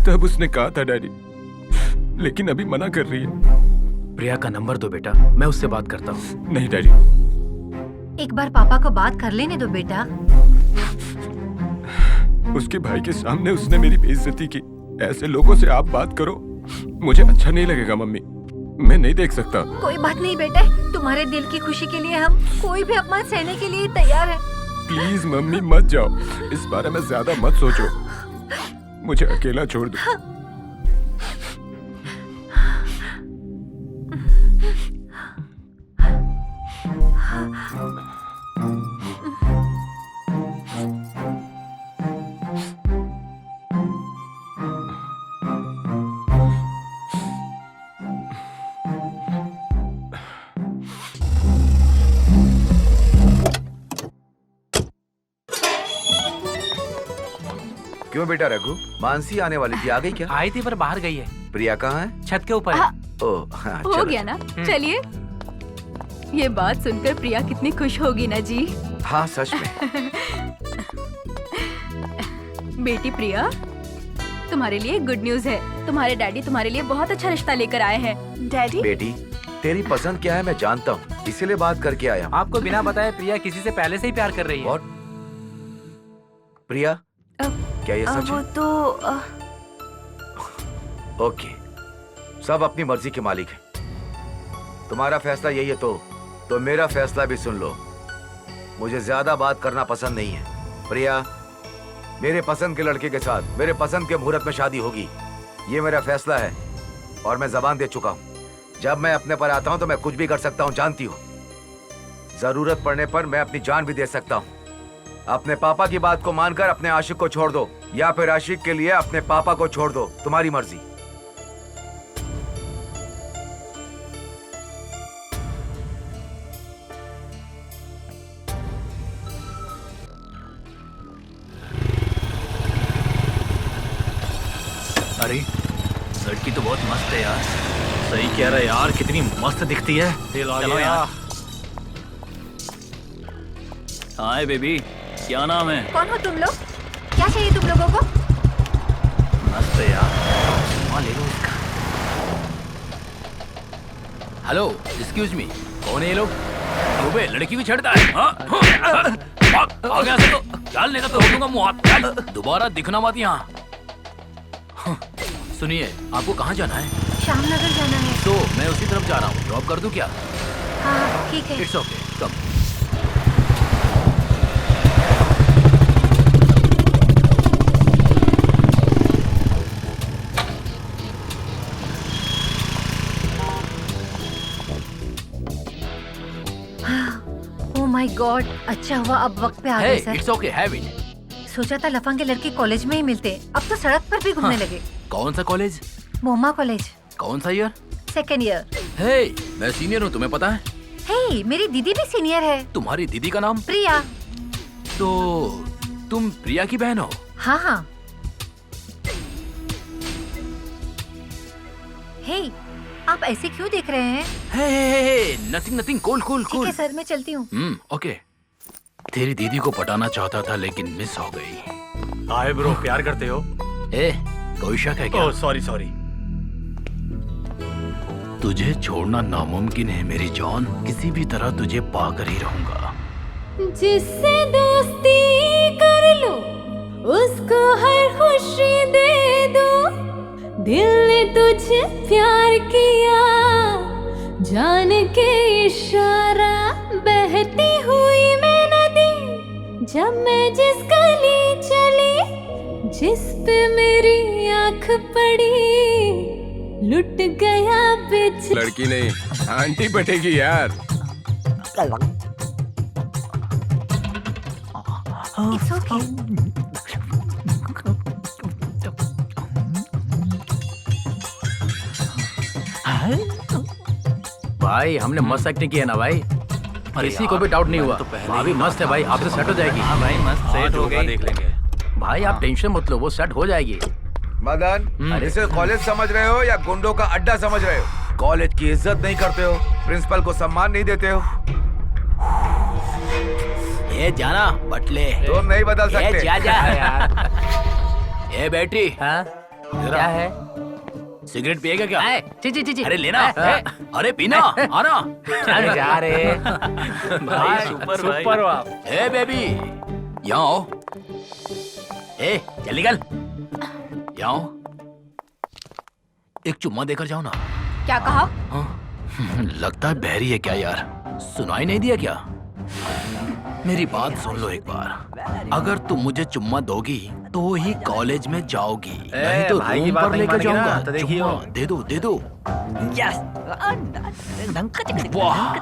तब उसने कहा था डैडी, लेकिन अभी मना कर रही है। प्रिया का नंबर दो बेटा, मैं उससे बात करता हूँ। नहीं डैडी। एक बार पापा को बात कर लेने दो बेटा। उसके भाई के सामने उसने मेरी बेइज्जती की। ऐसे लोगों से आप बात करो, मुझे अच्छा नहीं लगेगा मम्मी। मैं नहीं देख सकता। कोई बात नहीं बेटे, तुम्हारे दिल की खुशी के लिए हम कोई भी अपमान सहने के लिए तैयार है। प्लीज मम्मी मत जाओ, इस बारे में ज्यादा मत सोचो, मुझे अकेला छोड़ दो। क्यों बेटा रघु, मानसी आने वाली थी, आ गई क्या? आई थी पर बाहर गई है। प्रिया कहाँ है? छत के ऊपर है। ओह हाँ, हो चलो। गया ना, चलिए। ये बात सुनकर प्रिया कितनी खुश होगी ना जी। हाँ सच में। बेटी प्रिया, तुम्हारे लिए गुड न्यूज है। तुम्हारे डैडी तुम्हारे लिए बहुत अच्छा रिश्ता लेकर आए हैं। डैडी? बेटी तेरी पसंद क्या है मैं जानता हूँ, इसीलिए बात करके आया हूँ। आपको बिना बताए प्रिया किसी से पहले से ही प्यार कर रही है। और प्रिया, क्या ये सच वो है? तो ओके, सब अपनी मर्जी के मालिक हैं। तुम्हारा फैसला यही है तो मेरा फैसला भी सुन लो। मुझे ज्यादा बात करना पसंद नहीं है। प्रिया, मेरे पसंद के लड़के के साथ मेरे पसंद के मुहूर्त में शादी होगी, ये मेरा फैसला है और मैं जबान दे चुका हूँ। जब मैं अपने पर आता हूँ तो मैं कुछ भी कर सकता हूँ, जानती हूँ। जरूरत पड़ने पर मैं अपनी जान भी दे सकता हूँ। अपने पापा की बात को मानकर अपने आशिक को छोड़ दो या फिर आशिक के लिए अपने पापा को छोड़ दो, तुम्हारी मर्जी। अरे लड़की तो बहुत मस्त है यार। सही कह रहा है यार, कितनी मस्त दिखती है। चलो यार। हाय बेबी, क्या नाम है? कौन हो तुम लोग? क्या चाहिए तुम लोगों को? मस्त है यार, ले लो इसका। हेलो, एक्सक्यूज मी, कौन है ये लोग? बे लड़की भी छेड़ता है। आ गया तो चल, नहीं तो तोड़ दूंगा मुंह हाथ। दोबारा दिखना मत यहाँ। सुनिए, आपको कहाँ जाना है? श्यामनगर जाना है। तो मैं उसी तरफ जा रहा हूँ, ड्रॉप कर दूं क्या? हाँ ठीक है। It's okay, come. Oh my God, अच्छा हुआ अब वक्त पे आ गए sir. It's okay, have it. सोचा था लफंगे लड़के कॉलेज में ही मिलते, अब तो सड़क पर भी घूमने लगे। कौन सा कॉलेज? मोमा कॉलेज। कौन सा ईयर? Second year. हे, मैं सीनियर हूँ, तुम्हें पता है? हे, मेरी दीदी भी सीनियर है। तुम्हारी दीदी का नाम? प्रिया। तो तुम प्रिया की बहन हो? हाँ हाँ। हे, आप ऐसे क्यों देख रहे हैं? हे, नथिंग नथिंग, कूल कूल ठीक कूल। है सर, मैं चलती हूँ। ओके। तेरी दीदी को पटाना चाहता था लेकिन मिस हो गई। हाय ब्रो, प्यार करते हो? ए, कोई शक है क्या? Oh sorry sorry. तुझे छोड़ना नामुमकिन है मेरी जान, किसी भी तरह तुझे पाकर ही रहूंगा। जिससे दोस्ती कर लो उसको हर खुशी दे दो। दिल ने तुझे प्यार किया, जान के इशारा बहती हुई मैं नदी। जब मैं जिस गली चली, जिस पे मेरी आंख पड़ी, लुट गया बिच। लड़की नहीं, आंटी बटेगी यार। It's okay. भाई हमने मस्त एक्टिंग की है ना भाई, किसी को भी डाउट नहीं हुआ। भाभी मस्त है भाई, आपसे सेट हो जाएगी। हाँ भाई, मस्त सेट हो गई। देख लेंगे। भाई आप टेंशन मत लो, वो सेट हो जाएगी। मदन, इसे कॉलेज समझ रहे हो या गुंडों का अड्डा समझ रहे हो? कॉलेज की इज्जत नहीं करते हो, प्रिंसिपल को सम्मान नहीं देते हो। ये जाना बटले, तुम नहीं बदल सकते। जा जा यार। ये बेटी, हाँ क्या है? सिगरेट पिएगा क्या? जी जी जी जी। अरे लेना। अरे पीना, आना। अरे जा रे भाई सुपर हो आप। ए बेबी, यहाँ आओ। ए चल निकल, यहाँ आओ। एक चुम्मा देकर जाओ ना। क्या कहा? लगता है बहरी है क्या यार, सुनाई नहीं दिया क्या? मेरी बात सुन लो एक बार, अगर तुम मुझे चुम्मा दोगी तो ही कॉलेज में जाओगी, नहीं तो भाई की रूम बात पर नहीं लेकर मानेगी ना, जाऊंगा। तो देखिए चुम्मा दे दो, दे दो। वाह,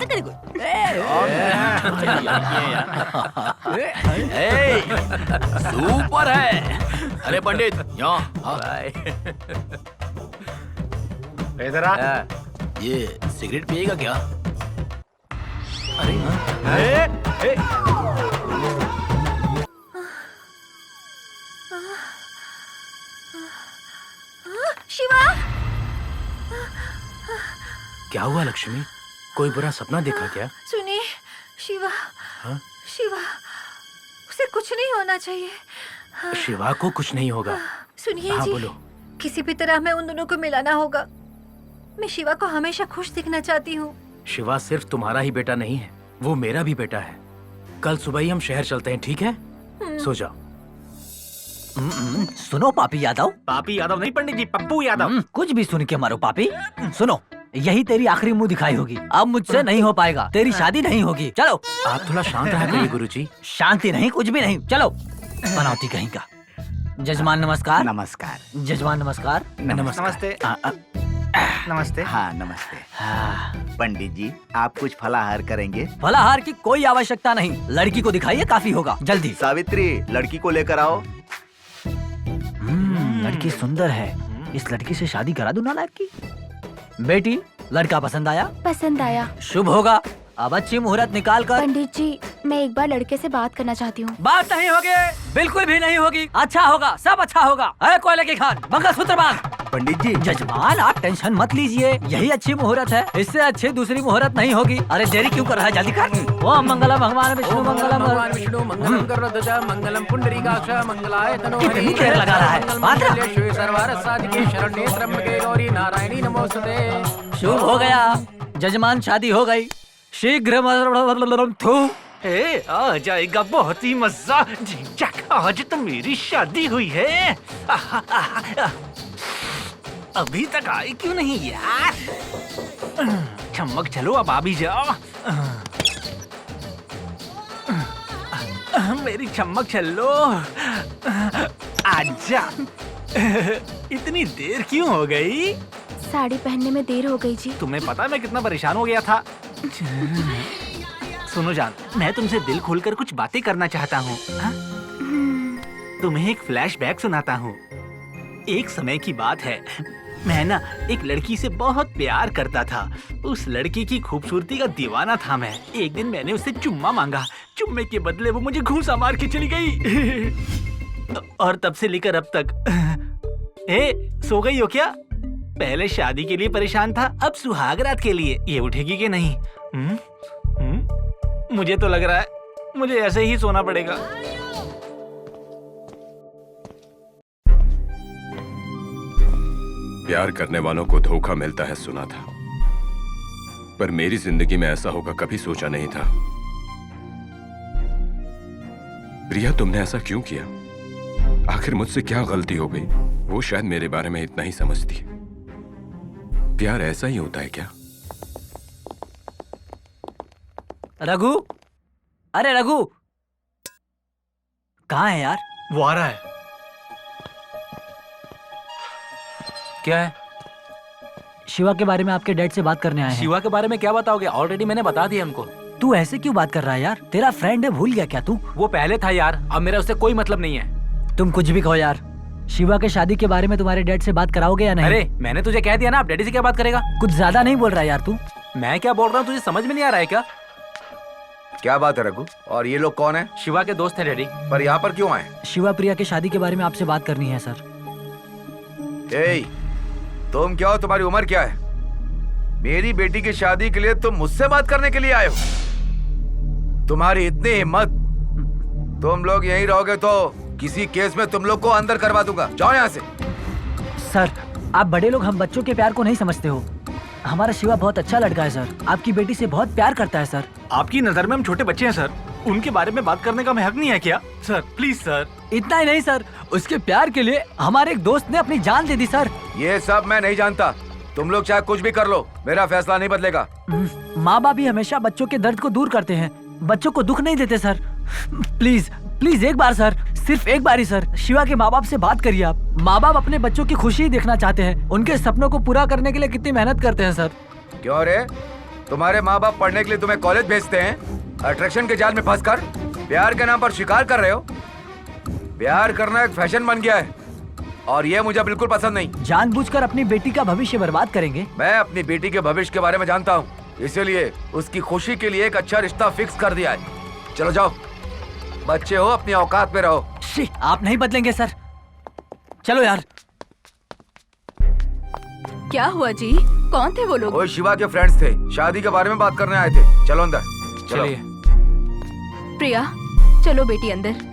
ए, सुपर है। अरे पंडित, यहाँ इधर आ। ये सिगरेट पिएगा क्या? शिवा, क्या हुआ लक्ष्मी, कोई बुरा सपना देखा क्या? सुनिए शिवा। हाँ? शिवा, उसे कुछ नहीं होना चाहिए। शिवा को कुछ नहीं होगा। सुनिए हाँ जी, बोलो। किसी भी तरह हमें उन दोनों को मिलाना होगा। मैं शिवा को हमेशा खुश दिखना चाहती हूँ। शिवा सिर्फ तुम्हारा ही बेटा नहीं है, वो मेरा भी बेटा है। कल सुबह ही हम शहर चलते हैं, ठीक है? सो जाओ। सुनो पापी यादव। पापी यादव नहीं पंडित जी, पप्पू यादव। कुछ भी सुन के मारो पापी। सुनो, यही तेरी आखिरी मुंह दिखाई होगी। अब मुझसे नहीं हो पाएगा, तेरी शादी नहीं होगी। चलो। आप थोड़ा शांत रहा करिए गुरुजी। शांति नहीं, कुछ भी नहीं। चलो। बनावटी कहीं का। जजमान नमस्कार। नमस्कार। जजमान नमस्कार। नमस्ते। नमस्ते। हाँ नमस्ते। पंडित जी, आप कुछ फलाहार करेंगे? फलाहार की कोई आवश्यकता नहीं, लड़की को दिखाइए, काफी होगा। जल्दी। सावित्री, लड़की को लेकर आओ। लड़की सुंदर है, इस लड़की से शादी करा दूं नालायक की। बेटी, लड़का पसंद आया? पसंद आया। शुभ होगा। अब अच्छी मुहूर्त निकाल कर। पंडित जी, मैं एक बार लड़के से बात करना चाहती हूँ। बात नहीं होगी, बिल्कुल भी नहीं होगी। अच्छा होगा, सब अच्छा होगा। अरे कोयले की खान, मंगलसूत्र बांध। पंडित जी। जजमान, आप टेंशन मत लीजिए, यही अच्छी मुहूर्त है, इससे अच्छी दूसरी मुहूर्त नहीं होगी। अरे देरी क्यों कर रहा है, जल्दी कर। ओम मंगलम भगवान विष्णु मंगलम मंगलम गरुड़ध्वज मंगलम पुंडरीकाक्ष मंगलाय तनोहरि। कितनी देर लगा रहा है, बात रहा। शिव सर्वार्थ साधिके शरण्ये त्र्यंबके गौरी नारायणी नमोस्तुते। शुभ हो गया, जजमान, शादी हो गई। शीघ्र आ जाएगा बहुत ही मजा। झिंझक, आज तो मेरी शादी हुई है। अभी तक आई क्यों नहीं यार? चमक, चलो अब आ भी जाओ। मेरी चमक चलो, आजा। इतनी देर क्यों हो गई? साड़ी पहनने में देर हो गई जी। तुम्हें पता है मैं कितना परेशान हो गया था। सुनो जान, मैं तुमसे दिल खोलकर कुछ बातें करना चाहता हूँ। तुम्हें एक फ्लैशबैक सुनाता हूँ। एक समय की बात है, मैं ना एक लड़की से बहुत प्यार करता था। उस लड़की की खूबसूरती का दीवाना था मैं। एक दिन मैंने उससे चुम्मा मांगा, चुम्मे के बदले वो मुझे घूंसा मार के चली गई। और तब से लेकर अब तक। सो गई हो क्या? पहले शादी के लिए परेशान था, अब सुहागरात के लिए। ये उठेगी कि नहीं? मुझे तो लग रहा है मुझे ऐसे ही सोना पड़ेगा। प्यार करने वालों को धोखा मिलता है सुना था, पर मेरी जिंदगी में ऐसा होगा कभी सोचा नहीं था। प्रिया, तुमने ऐसा क्यों किया? आखिर मुझसे क्या गलती हो गई? वो शायद मेरे बारे में इतना ही समझती है। प्यार ऐसा ही होता है क्या? रघु, अरे रघु, कहाँ है यार? वो आ रहा है। क्या है? शिवा के बारे में आपके डैड से बात करने आए हैं। शिवा के बारे में क्या बताओगे? ऑलरेडी मैंने बता दिया उनको। तू ऐसे क्यों बात कर रहा है यार? तेरा फ्रेंड है, भूल गया क्या तू? वो पहले था यार, अब मेरा उससे कोई मतलब नहीं है। तुम कुछ भी कहो यार, शिवा के शादी के बारे में तुम्हारे डैड से बात कराओगे या नहीं? अरे मैंने तुझे कह दिया ना, अब डैडी से क्या बात करेगा? कुछ ज्यादा नहीं बोल रहा यार तू? मैं क्या बोल रहा हूँ तुझे समझ में नहीं आ रहा है क्या? क्या बात है रघु? और ये लोग कौन है? शिवा के दोस्त है डैडी। पर यहाँ पर क्यों आए? शिवा प्रिया की शादी के बारे में आपसे बात करनी है सर। तुम क्या हो? तुम्हारी उम्र क्या है? मेरी बेटी की शादी के लिए तुम मुझसे बात करने के लिए आए हो? तुम्हारी इतनी हिम्मत! तुम लोग यहीं रहोगे तो किसी केस में तुम लोग को अंदर करवा दूंगा। जाओ यहाँ से। सर, आप बड़े लोग हम बच्चों के प्यार को नहीं समझते हो। हमारा शिवा बहुत अच्छा लड़का है सर, आपकी बेटी से बहुत प्यार करता है सर। आपकी नजर में हम छोटे बच्चे हैं सर, उनके बारे में बात करने का हमें हक नहीं है क्या? Sir please sir. इतना ही नहीं सर, उसके प्यार के लिए हमारे एक दोस्त ने अपनी जान दे दी सर। ये सब मैं नहीं जानता, तुम लोग चाहे कुछ भी कर लो, मेरा फैसला नहीं बदलेगा। माँ बाप ही हमेशा बच्चों के दर्द को दूर करते हैं, बच्चों को दुख नहीं देते सर। प्लीज प्लीज एक बार सर, सिर्फ एक बार ही सर, शिवा के माँ बाप से बात करिए आप। माँ बाप अपने बच्चों की खुशी ही देखना चाहते हैं, उनके सपनों को पूरा करने के लिए कितनी मेहनत करते हैं सर। क्यों रे? तुम्हारे माँ बाप पढ़ने के लिए तुम्हें कॉलेज भेजते हैं, अट्रैक्शन के जाल में फंसकर प्यार के नाम पर शिकार कर रहे हो। प्यार करना एक फैशन बन गया है और ये मुझे बिल्कुल पसंद नहीं। जानबूझकर अपनी बेटी का भविष्य बर्बाद करेंगे? मैं अपनी बेटी के भविष्य के बारे में जानता हूँ, इसीलिए उसकी खुशी के लिए एक अच्छा रिश्ता फिक्स कर दिया है। चलो जाओ, बच्चे हो, अपनी औकात में रहो। आप नहीं बदलेंगे सर, चलो यार। क्या हुआ जी? कौन थे वो लोग? वो शिवा के फ्रेंड्स थे, शादी के बारे में बात करने आए थे। चलो अंदर चलिए। प्रिया चलो बेटी अंदर।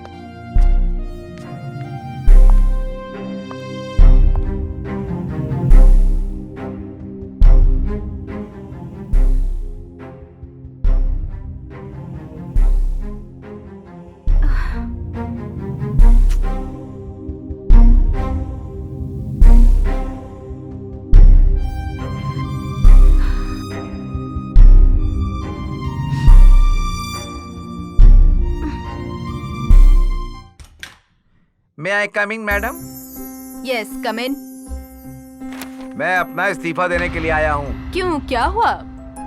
मे आई कमिंग मैडम? यस, कम इन। मैं अपना इस्तीफा देने के लिए आया हूँ। क्यों, क्या हुआ,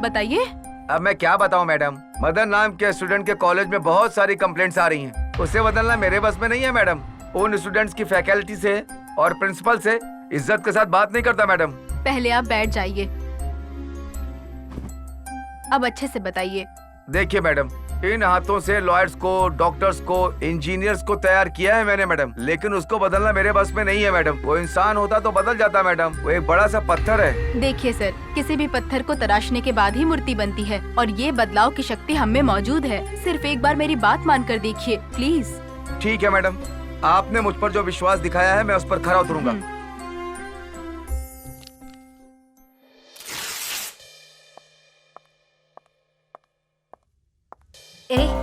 बताइए। अब मैं क्या बताऊँ मैडम, मदन नाम के स्टूडेंट के कॉलेज में बहुत सारी कंप्लेंट्स आ रही हैं। उसे बदलना मेरे बस में नहीं है मैडम। उन स्टूडेंट्स की फैकल्टी से और प्रिंसिपल से इज्जत के साथ बात नहीं करता मैडम। पहले आप बैठ जाइए, अब अच्छे से बताइए। देखिए मैडम, इन हाथों से लॉयर्स को, डॉक्टर्स को, इंजीनियर्स को तैयार किया है मैंने मैडम, लेकिन उसको बदलना मेरे बस में नहीं है मैडम। वो इंसान होता तो बदल जाता मैडम, वो एक बड़ा सा पत्थर है। देखिए सर, किसी भी पत्थर को तराशने के बाद ही मूर्ति बनती है, और ये बदलाव की शक्ति हम में मौजूद है। सिर्फ एक बार मेरी बात मान कर देखिए प्लीज। ठीक है मैडम, आपने मुझ पर जो विश्वास दिखाया है मैं उस पर खरा उतरूंगा।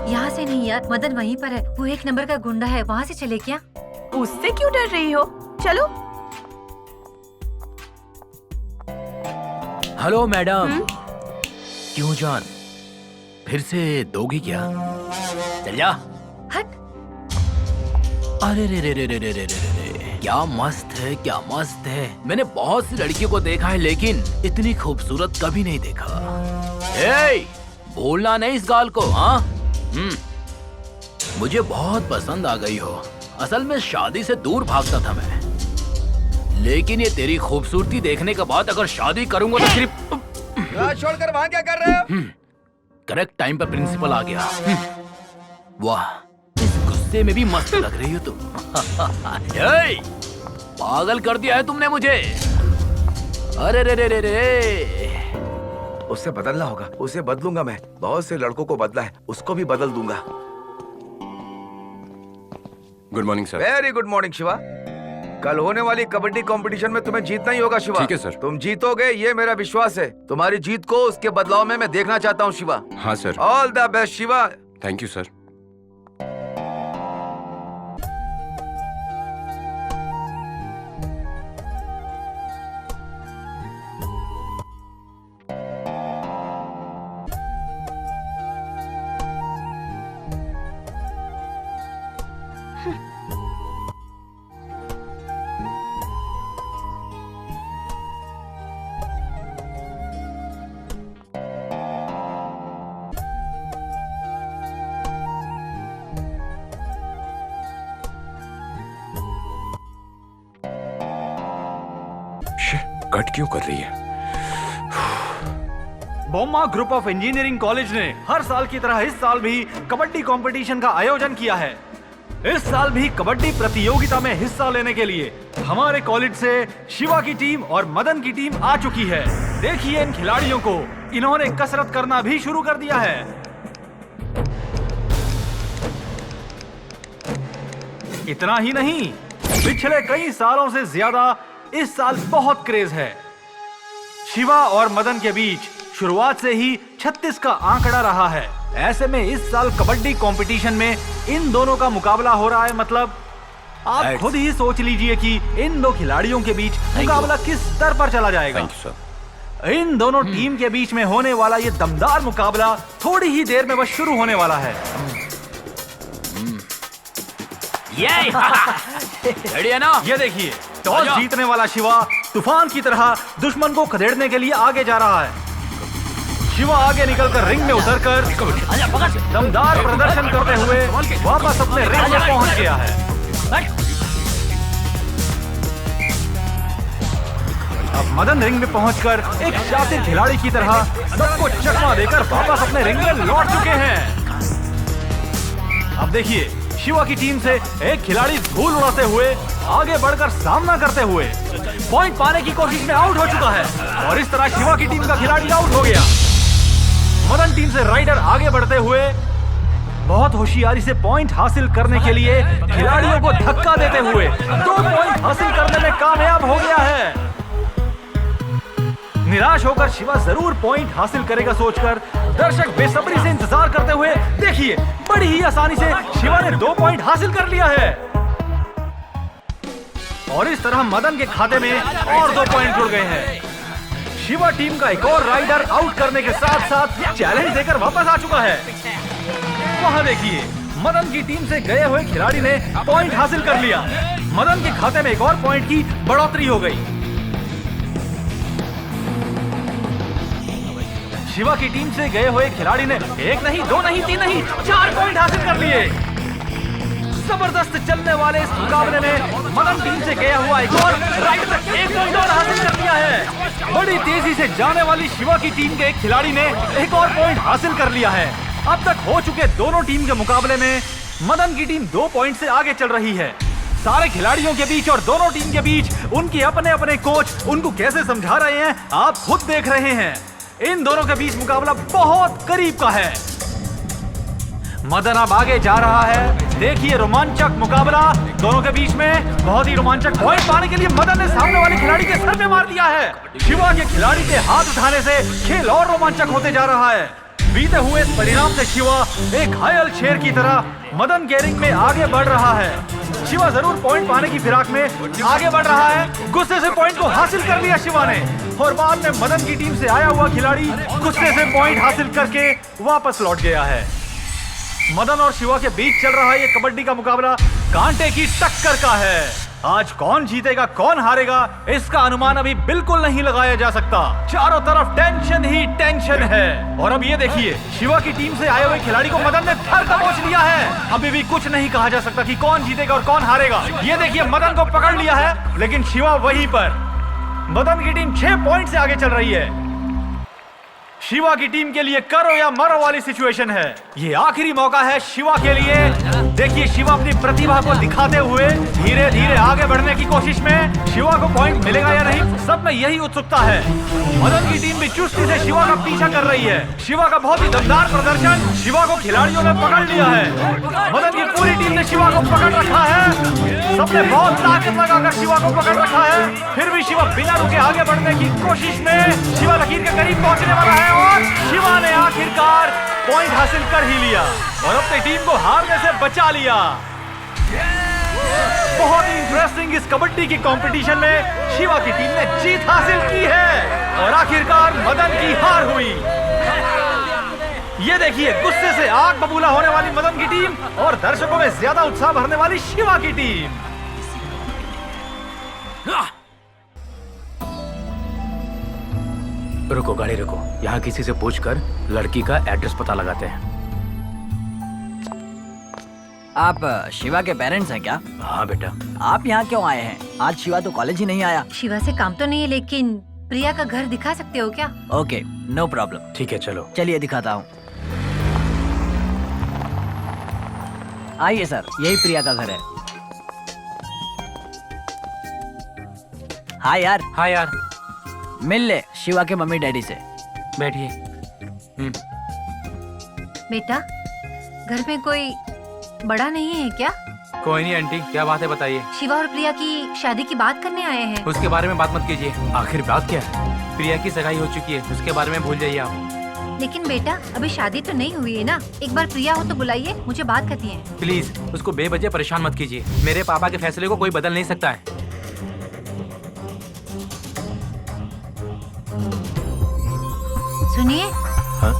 यहाँ से नहीं यार, मदन वहीं पर है। वो 1 नंबर का गुंडा है, वहाँ से चले क्या? उससे क्यों डर रही हो, चलो। Hello madam. क्यों जान, फिर से दोगी क्या? चल जा। हट। अरे रे रे रे रे रे रे रे, क्या मस्त है, क्या मस्त है। मैंने बहुत सी लड़कियों को देखा है, लेकिन इतनी खूबसूरत कभी नहीं देखा। बोलना नहीं इस गाल को, हाँ? मुझे बहुत पसंद आ गई हो। असल में शादी से दूर भागता था मैं, लेकिन ये तेरी खूबसूरती देखने के बाद अगर शादी करूंगा तो सिर्फ। छोड़कर वहाँ क्या कर रहे हो? करेक्ट टाइम पर प्रिंसिपल आ गया। वाह, इस गुस्से में भी मस्त लग रही हो तुम। पागल कर दिया है तुमने मुझे। अरे रे रे रे रे, उससे बदलना होगा, उसे बदलूंगा मैं। बहुत से लड़कों को बदला है, उसको भी बदल दूंगा। Good morning sir. Very good morning Shiva. कल होने वाली कबड्डी कंपटीशन में तुम्हें जीतना ही होगा शिवा। ठीक है सर। तुम जीतोगे, ये मेरा विश्वास है। तुम्हारी जीत को उसके बदलाव में मैं देखना चाहता हूँ शिवा। हाँ sir. All the best Shiva. Thank you sir. Cut क्यों कर रही है? Bomma group of engineering college ने हर साल की तरह इस साल भी कबड्डी कंपटीशन का आयोजन किया है। इस साल भी कबड्डी प्रतियोगिता में हिस्सा लेने के लिए हमारे कॉलेज से शिवा की टीम और मदन की टीम आ चुकी है। देखिए इन खिलाड़ियों को, इन्होंने कसरत करना भी शुरू कर दिया है। इतना ही नहीं, पिछले कई सालों से ज्यादा इस साल बहुत क्रेज है। शिवा और मदन के बीच शुरुआत से ही 36 का आंकड़ा रहा है। ऐसे में इस साल कबड्डी कंपटीशन में इन दोनों का मुकाबला हो रहा है। मतलब आप खुद ही सोच लीजिए कि इन दो खिलाड़ियों के बीच मुकाबला किस स्तर पर चला जाएगा। इन दोनों टीम के बीच में होने वाला ये दमदार मुकाबला थोड़ी ही देर में बस शुरू होने वाला है। रेडी है ना? ये देखिए, टॉस जीतने वाला शिवा तूफान की तरह दुश्मन को खदेड़ने के लिए आगे जा रहा है। शिवा आगे निकलकर रिंग में उतरकर दमदार प्रदर्शन करते हुए वापस अपने रिंग में पहुंच गया है। अब मदन रिंग में पहुंचकर एक शातिर खिलाड़ी की तरह सबको चकमा देकर वापस अपने रिंग में लौट चुके हैं। अब देखिए, शिवा की टीम से एक खिलाड़ी धूल उड़ाते हुए आगे बढ़कर सामना करते हुए पॉइंट पाने की कोशिश में आउट हो चुका है, और इस तरह शिवा की टीम का खिलाड़ी आउट हो गया। मदन टीम से राइडर आगे बढ़ते हुए बहुत होशियारी से पॉइंट हासिल करने के लिए खिलाड़ियों को धक्का देते हुए 2 पॉइंट हासिल करने में कामयाब हो गया है। निराश होकर शिवा जरूर पॉइंट हासिल करेगा सोचकर दर्शक बेसब्री से इंतजार करते हुए देखिए, बड़ी ही आसानी से शिवा ने 2 पॉइंट हासिल कर लिया है, और इस तरह मदन के खाते में और 2 पॉइंट जुड़ गए हैं। शिवा टीम का एक और राइडर आउट करने के साथ साथ चैलेंज देकर वापस आ चुका है। वहां देखिए, मदन की टीम से गए हुए खिलाड़ी ने पॉइंट हासिल कर लिया। मदन के खाते में एक और पॉइंट की बढ़ोतरी हो गई। शिवा की टीम से गए हुए खिलाड़ी ने 1 नहीं 2 नहीं 3 नहीं 4 पॉइंट हासिल कर लिए। जबरदस्त चलने वाले इस मुकाबले में मदन टीम से गया हुआ एक और राइट तक 1 पॉइंट और हासिल कर लिया है। बड़ी तेजी से जाने वाली शिवा की टीम के एक खिलाड़ी ने एक और पॉइंट हासिल कर लिया है। अब तक हो चुके दोनों टीम के मुकाबले में मदन की टीम 2 पॉइंट से आगे चल रही है। सारे खिलाड़ियों के बीच और दोनों टीम के बीच उनके अपने अपने कोच उनको कैसे समझा रहे हैं आप खुद देख रहे हैं। इन दोनों के बीच मुकाबला बहुत करीब का है। मदन अब आगे जा रहा है। देखिए रोमांचक मुकाबला दोनों के बीच में। बहुत ही रोमांचक। पॉइंट पाने के लिए मदन ने सामने वाले खिलाड़ी के सर में मार दिया है। शिवा के खिलाड़ी के हाथ उठाने से खेल और रोमांचक होते जा रहा है। बीते हुए इस परिणाम से शिवा एक घायल शेर की तरह मदन के रिंग में आगे बढ़ रहा है। शिवा जरूर पॉइंट पाने की फिराक में आगे बढ़ रहा है। गुस्से से पॉइंट को हासिल कर लिया शिवा ने और बाद में मदन की टीम से आया हुआ खिलाड़ी गुस्से से पॉइंट हासिल करके वापस लौट गया है। मदन और शिवा के बीच चल रहा ये कबड्डी का मुकाबला कांटे की टक्कर का है। आज कौन जीतेगा कौन हारेगा इसका अनुमान अभी बिल्कुल नहीं लगाया जा सकता। चारों तरफ टेंशन ही टेंशन है। और अब ये देखिए शिवा की टीम से आए हुए खिलाड़ी को मदन ने धर दबोच लिया है। अभी भी कुछ नहीं कहा जा सकता कि कौन जीतेगा और कौन हारेगा। ये देखिए मदन को पकड़ लिया है लेकिन शिवा वहीं पर। मदन की टीम 6 पॉइंट से आगे चल रही है। शिवा की टीम के लिए करो या मरो वाली सिचुएशन है। ये आखिरी मौका है शिवा के लिए। देखिए शिवा अपनी प्रतिभा को दिखाते हुए धीरे धीरे आगे बढ़ने की कोशिश में। शिवा को पॉइंट मिलेगा या नहीं सब में यही उत्सुकता है। मदन की टीम भी चुस्ती से शिवा का पीछा कर रही है। शिवा का बहुत ही दमदार प्रदर्शन। शिवा को खिलाड़ियों ने पकड़ लिया है। मदन की पूरी टीम ने शिवा को पकड़ रखा है। सबने बहुत ताकत लगाकर शिवा को पकड़ रखा है। फिर भी शिवा बिना रुके आगे बढ़ने की कोशिश में। शिवा लकीर के करीब पहुंचने वाला है और शिवा ने आखिरकार पॉइंट हासिल कर ही लिया और अपनी टीम को हारने से बचा लिया। बहुत ही इंटरेस्टिंग इस कबड्डी की कंपटीशन में शिवा की टीम ने जीत हासिल की है और आखिरकार मदन की हार हुई। ये देखिए गुस्से से आग बबूला होने वाली मदन की टीम और दर्शकों में ज्यादा उत्साह भरने वाली शिवा की टीम। रुको गाड़ी रुको। यहाँ किसी से पूछकर लड़की का एड्रेस पता लगाते हैं। आप शिवा के पेरेंट्स हैं क्या? हाँ बेटा। आप यहाँ क्यों आए हैं? आज शिवा तो कॉलेज ही नहीं आया। शिवा से काम तो नहीं है लेकिन प्रिया का घर दिखा सकते हो क्या? Okay no problem. ठीक है चलो। चलिए दिखाता हूँ। आइए सर यही प्रिया का घर है। हाय यार। हाँ यार। मिल ले शिवा के मम्मी डैडी से। बैठिए। बेटा घर में कोई बड़ा नहीं है क्या? कोई नहीं आंटी क्या बात है बताइए। शिवा और प्रिया की शादी की बात करने आए हैं। उसके बारे में बात मत कीजिए। आखिर बात क्या है? प्रिया की सगाई हो चुकी है उसके बारे में भूल जाइए आप। लेकिन बेटा अभी शादी तो नहीं हुई है ना। एक बार प्रिया हो तो बुलाइए मुझे बात करनी है। प्लीज उसको बेवजह परेशान मत कीजिए। मेरे पापा के फैसले को कोई बदल नहीं सकता है। सुनिए हाँ?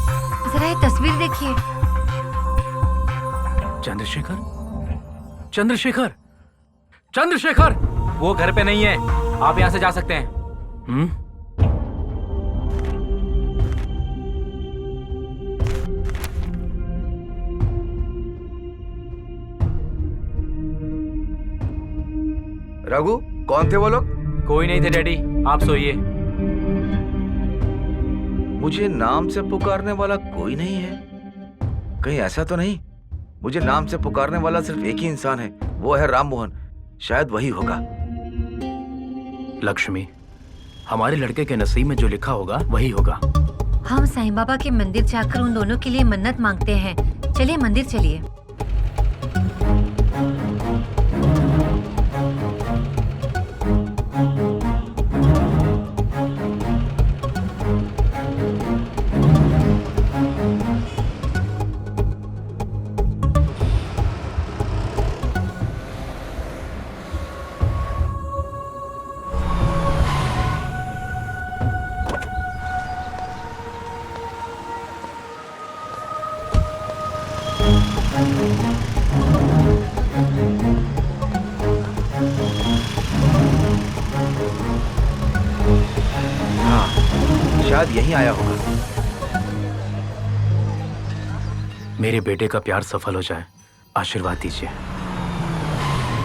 जरा ये तस्वीर देखिए। चंद्रशेखर चंद्रशेखर चंद्रशेखर वो घर पे नहीं है। आप यहाँ से जा सकते हैं। रघु कौन थे वो लोग? कोई नहीं थे डैडी आप सोइए। मुझे नाम से पुकारने वाला कोई नहीं है। कहीं ऐसा तो नहीं? मुझे नाम से पुकारने वाला सिर्फ एक ही इंसान है वो है राम मोहन। शायद वही होगा। लक्ष्मी हमारे लड़के के नसीब में जो लिखा होगा वही होगा। हम साईं बाबा के मंदिर जाकर उन दोनों के लिए मन्नत मांगते हैं। चलिए मंदिर चलिए। हाँ, शायद यहीं आया होगा। मेरे बेटे का प्यार सफल हो जाए, आशीर्वाद दीजिए।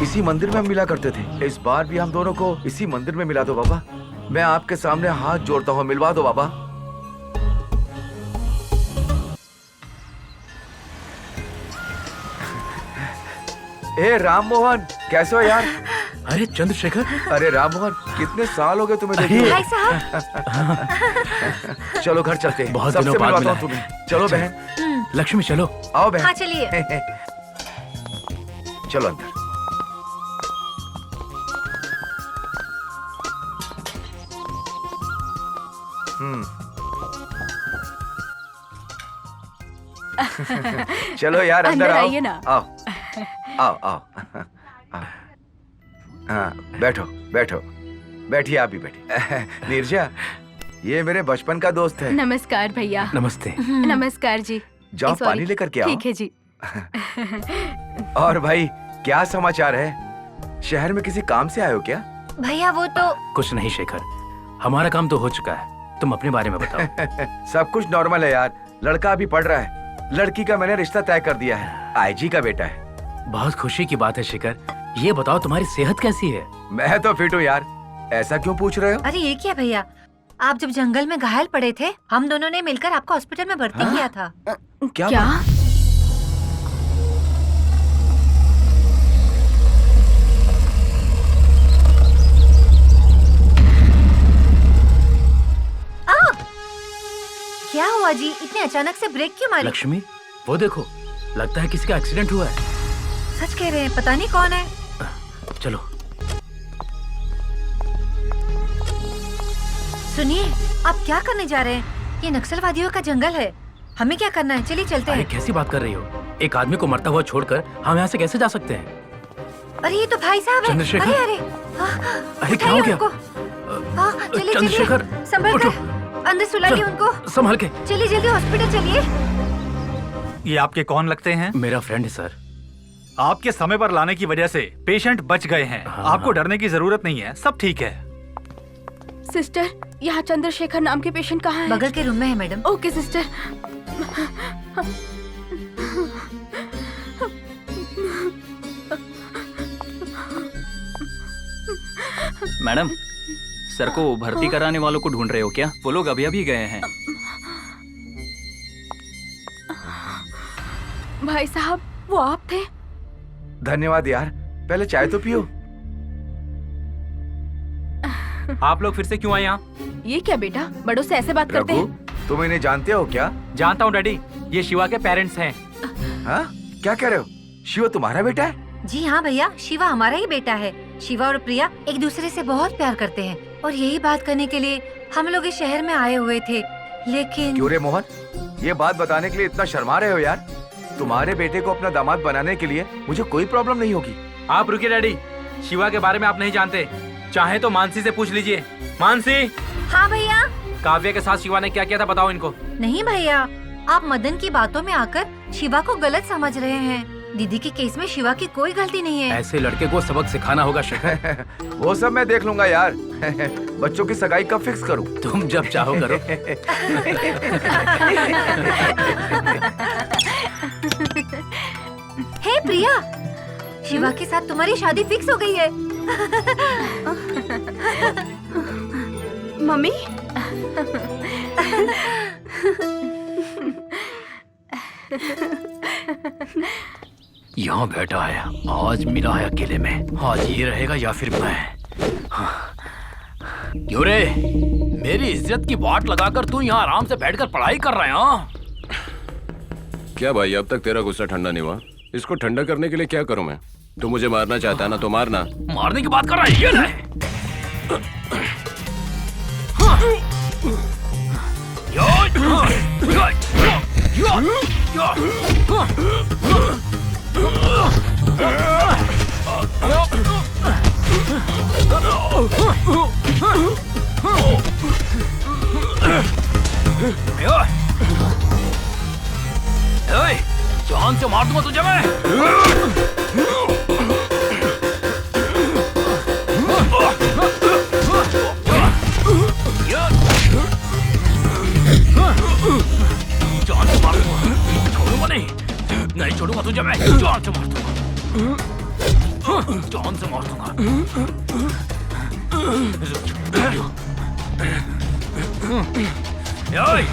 इसी मंदिर में हम मिला करते थे, इस बार भी हम दोनों को इसी मंदिर में मिला दो बाबा। मैं आपके सामने हाथ जोड़ता हूँ, मिलवा दो बाबा। ए राम मोहन, कैसे हो यार? अरे चंद्रशेखर। अरे राम मोहन, कितने साल हो गए तुम्हें देखे? भाई साहब। चलो घर चलते हैं, बहुत सबसे दिनों बाद मिलवाता मिला हूँ तुम्हें। चलो बहन। लक्ष्मी चलो। आओ बहन। हाँ चलिए। चलो अंदर। चलो यार अंदर आओ। आइए ना। आओ आओ आओ। हाँ बैठो बैठो, बैठिए आप भी बैठिए। नीरजा, ये मेरे बचपन का दोस्त है। नमस्कार भैया। नमस्ते। नमस्कार जी। जाओ Sorry। पानी लेकर के आओ। ठीक है जी। और भाई क्या समाचार है? शहर में किसी काम से आए हो क्या? भैया वो तो कुछ नहीं शेखर, हमारा काम तो हो चुका है, तुम अपने बारे में बताओ। सब कुछ नॉर्मल है यार, लड़का अभी पढ़ रहा है। लड़की का मैंने रिश्ता तय कर दिया है, आईजी का बेटा है। बहुत खुशी की बात है शेखर। ये बताओ तुम्हारी सेहत कैसी है? मैं तो फिट हूँ यार, ऐसा क्यों पूछ रहे हो? अरे ये क्या भैया, आप जब जंगल में घायल पड़े थे, हम दोनों ने मिलकर आपको हॉस्पिटल में भर्ती किया था। क्या? क्या हुआ जी, इतने अचानक से ब्रेक क्यों मारी? लक्ष्मी, वो देखो, लगता है किसी का एक्सीडेंट हुआ है। सच कह रहे हैं, पता नहीं कौन है। चलो। सुनिए, आप क्या करने जा रहे हैं? ये नक्सलवादियों का जंगल है, हमें क्या करना है? चलिए चलते अरे हैं। कैसी बात कर रही हो? एक आदमी को मरता हुआ छोड़कर हम यहाँ से कैसे जा सकते हैं? अरे ये तो भाई साहब है। चंद्रशेखर? अरे अरे अरे क्या हो गया? चलिए चंद्रशेखर, चलिए, संभल कर अंदर सुलाइए उनको। संभाल के। चलिए जल्दी हॉस्पिटल चलिए। ये आपके कौन लगते हैं? मेरा फ्रेंड है सर। आपके समय पर लाने की वजह से पेशेंट बच गए हैं। आपको डरने की जरूरत नहीं है, सब ठीक है। सिस्टर, यहाँ चंद्रशेखर नाम के पेशेंट कहाँ है? बगल के रूम में है madam. Okay sister. Madam, sir को भर्ती कराने वालों को ढूंढ रहे हो क्या? वो लोग अभी अभी गए हैं। भाई साहब, वो आप थे? धन्यवाद यार, पहले चाय तो पियो। आप लोग फिर से क्यों आए यहाँ? ये क्या बेटा, बड़ों से ऐसे बात करते रघु, हैं? तुम इन्हें जानते हो क्या? जानता हूँ डैडी, ये शिवा के पेरेंट्स हैं। हाँ? क्या कह रहे हो? शिवा तुम्हारा बेटा है? जी हाँ भैया, शिवा हमारा ही बेटा है। शिवा और प्रिया एक दूसरे से बहुत प्यार करते हैं और यही बात करने के लिए हम लोग इस शहर में आए हुए थे, लेकिन क्यों रे मोहन, ये बात बताने के लिए इतना शर्मा रहे हो यार? तुम्हारे बेटे को अपना दामाद बनाने के लिए मुझे कोई प्रॉब्लम नहीं होगी। आप रुकिए डैडी, शिवा के बारे में आप नहीं जानते, चाहे तो मानसी से पूछ लीजिए। मानसी। हाँ भैया। काव्या के साथ शिवा ने क्या किया था बताओ इनको। नहीं भैया, आप मदन की बातों में आकर शिवा को गलत समझ रहे हैं। दीदी के केस में शिवा की कोई गलती नहीं है। ऐसे लड़के को सबक सिखाना होगा शेखर। वो सब मैं देख लूंगा यार। बच्चों की सगाई कब फिक्स करूं? तुम जब चाहो करो। हे प्रिया, शिवा के साथ तुम्हारी शादी फिक्स हो गई है। मम्मी। यहाँ बैठा है, आज मिला है अकेले में। आज ये रहेगा या फिर मैं। हाँ। क्यों रे, मेरी इज्जत की बाट लगाकर तू यहाँ आराम से बैठकर पढ़ाई कर रहे हैं? क्या भाई, अब तक तेरा गुस्सा ठंडा नहीं हुआ? इसको ठंडा करने के लिए क्या करूं मैं? तू मुझे मारना चाहता है ना, तो मारना। मारने की बात कर रहा है ये नहीं। जान से मार दूंगा तुझे मैं। जान से मार दूंगा, छोड़ूंगा नहीं, नहीं छोड़ूंगा तुझे मैं, जान से मार दूंगा, जान से मार दूंगा। याय,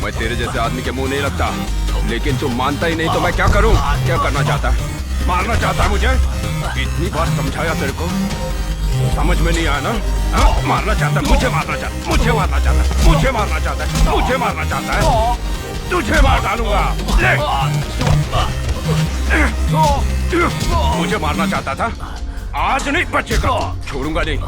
मैं तेरे जैसे आदमी के मुंह नहीं लगता, लेकिन तू मानता ही नहीं तो मैं क्या करूं? क्या करना चाहता है? मारना चाहता है मुझे? इतनी बार समझाया तेरे को, समझ में नहीं आया ना? मारना चाहता है, मुझे मारना चाहता है, मुझे मारना चाहता है, मुझे मारना चाहता है, मुझे मारना चाहता है, तुझे मार डालूंगा। ले! मुझे मारना चाहता था, आज नहीं बचेगा, छोड़ूंगा नहीं,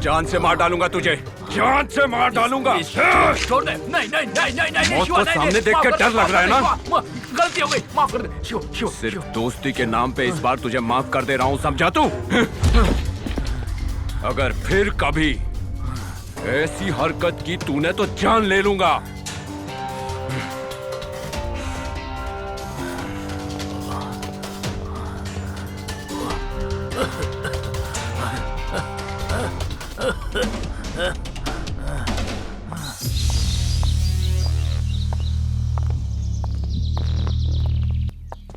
जान से मार डालूंगा तुझे, जान से मार डालूंगा। छोड़ दे, नहीं नहीं नहीं नहीं नहीं। मौत को सामने देख के डर लग रहा है ना? गलती हो गई, माफ कर दे। शिव, शिव, सिर्फ दोस्ती के नाम पे इस बार तुझे माफ कर दे रहा हूँ, समझा तू? अगर फिर कभी ऐसी हरकत की तूने तो जान ले लूंगा।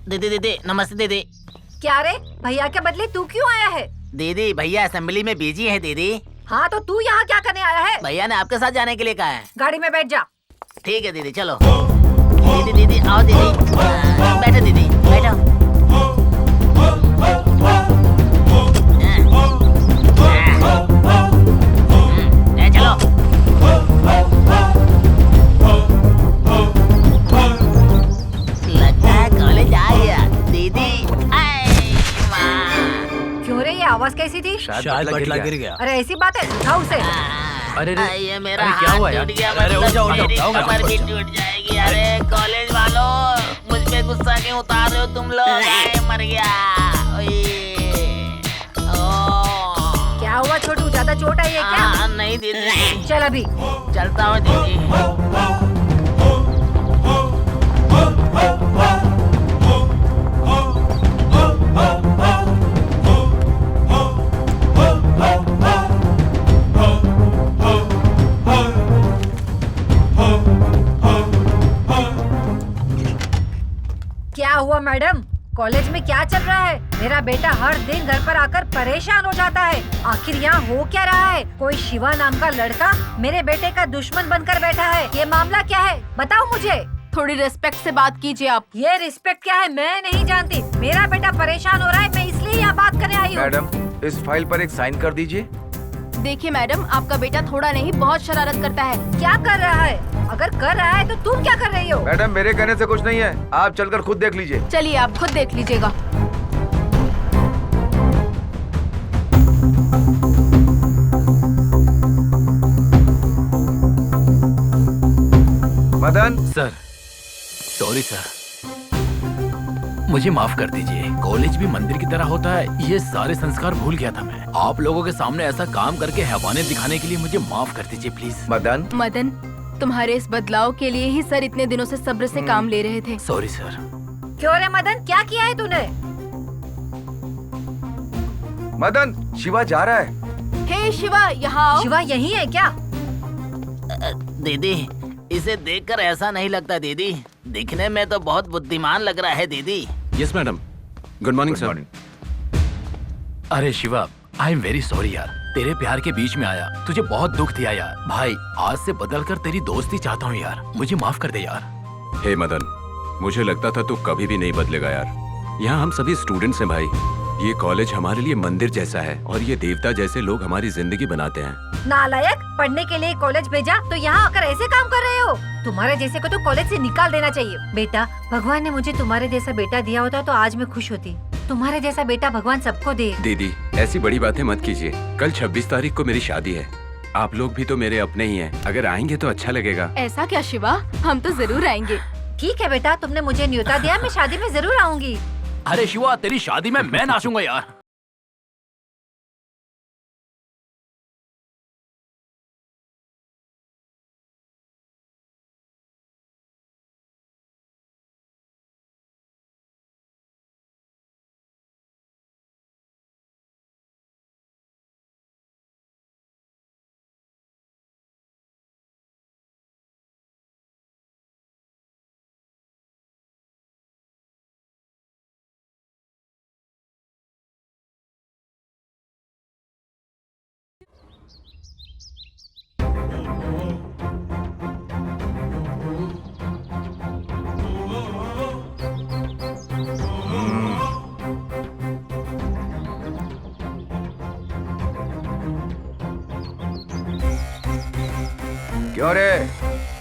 दीदी दीदी नमस्ते दीदी। क्या रे भैया के बदले तू क्यों आया है? दीदी भैया असेंबली में बिजी है दीदी। हाँ तो तू यहाँ क्या करने आया है? भैया ने आपके साथ जाने के लिए कहा है। गाड़ी में बैठ जा। ठीक है दीदी चलो। दीदी दीदी आओ दीदी, बैठो दीदी बैठो। चलो लगता है कॉलेज आ गया दीदी। क्यों रे ये आवाज कैसी थी? शायद बटला गिर गया। अरे ऐसी बात है, उठा उसे। अरे ये मेरा अरे क्या हुआ यार? अरे उठ जाओ, कमर भी टूट जाएगी। अरे कॉलेज वालों मुझ पे गुस्सा क्यों उतार रहे हो तुम लोग? मर गया। क्या हुआ छोटू, ज्यादा चोट आई है क्या? नहीं दीदी। चल अभी चलता हूँ दीदी। क्या हुआ मैडम? कॉलेज में क्या चल रहा है? मेरा बेटा हर दिन घर पर आकर परेशान हो जाता है। आखिर यहाँ हो क्या रहा है? कोई शिवा नाम का लड़का मेरे बेटे का दुश्मन बनकर बैठा है। ये मामला क्या है? बताओ मुझे। थोड़ी रिस्पेक्ट से बात कीजिए आप। ये रिस्पेक्ट क्या है मैं नहीं जानती। मेरा बेटा परेशान हो रहा है, मैं इसलिए यहाँ बात करने आई हूँ। मैडम इस फाइल पर एक साइन कर दीजिए। देखिए मैडम, आपका बेटा थोड़ा नहीं बहुत शरारत करता है। क्या कर रहा है? अगर कर रहा है तो तुम क्या कर रही हो? मैडम मेरे कहने से कुछ नहीं है, आप चलकर खुद देख लीजिए। चलिए आप खुद देख लीजिएगा। मदन सर, सॉरी सर, मुझे माफ कर दीजिए। कॉलेज भी मंदिर की तरह होता है, ये सारे संस्कार भूल गया था मैं। आप लोगों के सामने ऐसा काम करके हैवानियत दिखाने के लिए मुझे माफ कर दीजिए प्लीज। मदन मदन, तुम्हारे इस बदलाव के लिए ही सर इतने दिनों से सब्र से काम ले रहे थे। Sorry sir. क्यों रे मदन, क्या किया है तूने? मदन शिवा जा रहा है। हे शिवा, यहाँ आओ। शिवा यही है क्या? दीदी इसे देखकर ऐसा नहीं लगता दीदी, दिखने में तो बहुत बुद्धिमान लग रहा है दीदी। Yes madam. Good morning sir. अरे Shiva, I am very sorry यार, तेरे प्यार के बीच में आया, तुझे बहुत दुख दिया यार। भाई आज से बदलकर तेरी दोस्ती चाहता हूँ यार, मुझे माफ कर दे यार। हे मदन, मुझे लगता था तू कभी भी नहीं बदलेगा यार। यहाँ हम सभी स्टूडेंट्स हैं भाई। ये कॉलेज हमारे लिए मंदिर जैसा है और ये देवता जैसे लोग हमारी जिंदगी बनाते हैं। नालायक, पढ़ने के लिए कॉलेज भेजा तो यहाँ आकर ऐसे काम कर रहे हो? तुम्हारे जैसे को तो कॉलेज से निकाल देना चाहिए। बेटा, भगवान ने मुझे तुम्हारे जैसा बेटा दिया होता तो आज मैं खुश होती। तुम्हारे जैसा बेटा भगवान सबको दे। दीदी ऐसी बड़ी बातें मत कीजिए। कल 26 तारीख को मेरी शादी है। आप लोग भी तो मेरे अपने ही हैं। अगर आएंगे तो अच्छा लगेगा। ऐसा क्या शिवा, हम तो जरूर आएंगे। ठीक है बेटा, तुमने मुझे न्योता दिया, मैं शादी में जरूर आऊंगी। अरे शिवा, तेरी शादी में मैं नाचूंगा यार। क्यों रे,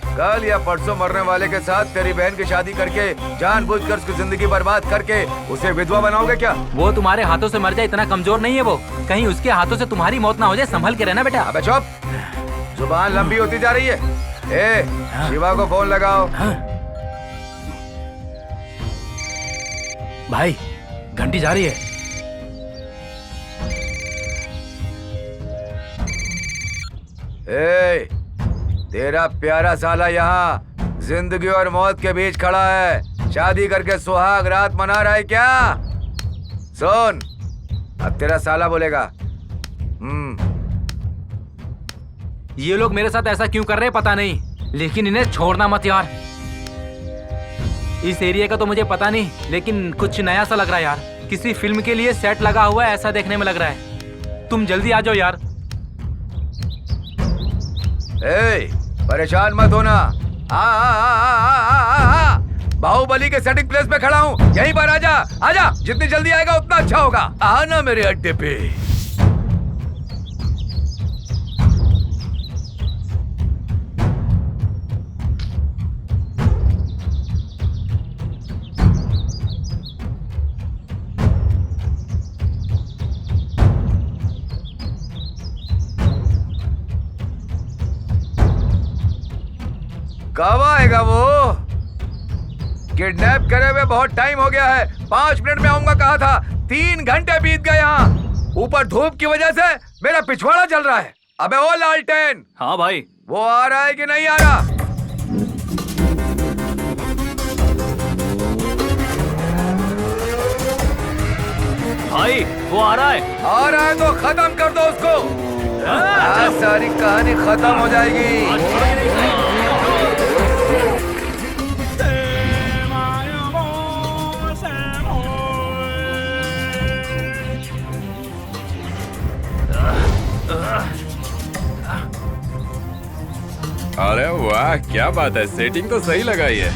कल या परसों मरने वाले के साथ तेरी बहन की शादी करके जानबूझकर उसकी जिंदगी बर्बाद करके उसे विधवा बनाओगे क्या? वो तुम्हारे हाथों से मर जाए इतना कमजोर नहीं है वो। कहीं उसके हाथों से तुम्हारी मौत ना हो जाए, संभल के रहना बेटा। अबे चुप, जुबान लंबी होती जा रही है। ए, शिवा को फोन लगाओ। भाई घंटी जा रही है। ए, तेरा प्यारा साला यहाँ जिंदगी और मौत के बीच खड़ा है। शादी करके सुहाग रात मना रहा है क्या? सुन, अब तेरा साला बोलेगा। ये लोग मेरे साथ ऐसा क्यों कर रहे हैं पता नहीं, लेकिन इन्हें छोड़ना मत यार। इस एरिया का तो मुझे पता नहीं, लेकिन कुछ नया सा लग रहा है यार। किसी फिल्म के लिए सेट लगा हुआ है ऐसा देखने में लग रहा है। तुम जल्दी आ जाओ यार। ए, परेशान मत होना। बाहुबली के सेटिंग प्लेस पे खड़ा हूँ, यहीं पर आजा। आजा, जितनी जल्दी आएगा उतना अच्छा होगा। आना मेरे अड्डे पे। कब आएगा वो? किडनैप करे हुए बहुत टाइम हो गया है। 5 मिनट में आऊंगा कहा था, 3 घंटे बीत गए। यहाँ ऊपर धूप की वजह से मेरा पिछवाड़ा चल रहा है। अबे ओ लालटेन। हाँ भाई। वो आ रहा है कि नहीं आ रहा? भाई वो आ रहा है। आ रहा है तो खत्म कर दो उसको। सारी कहानी खत्म हो जाएगी। अरे वाह, क्या बात है, सेटिंग तो सही लगाई है।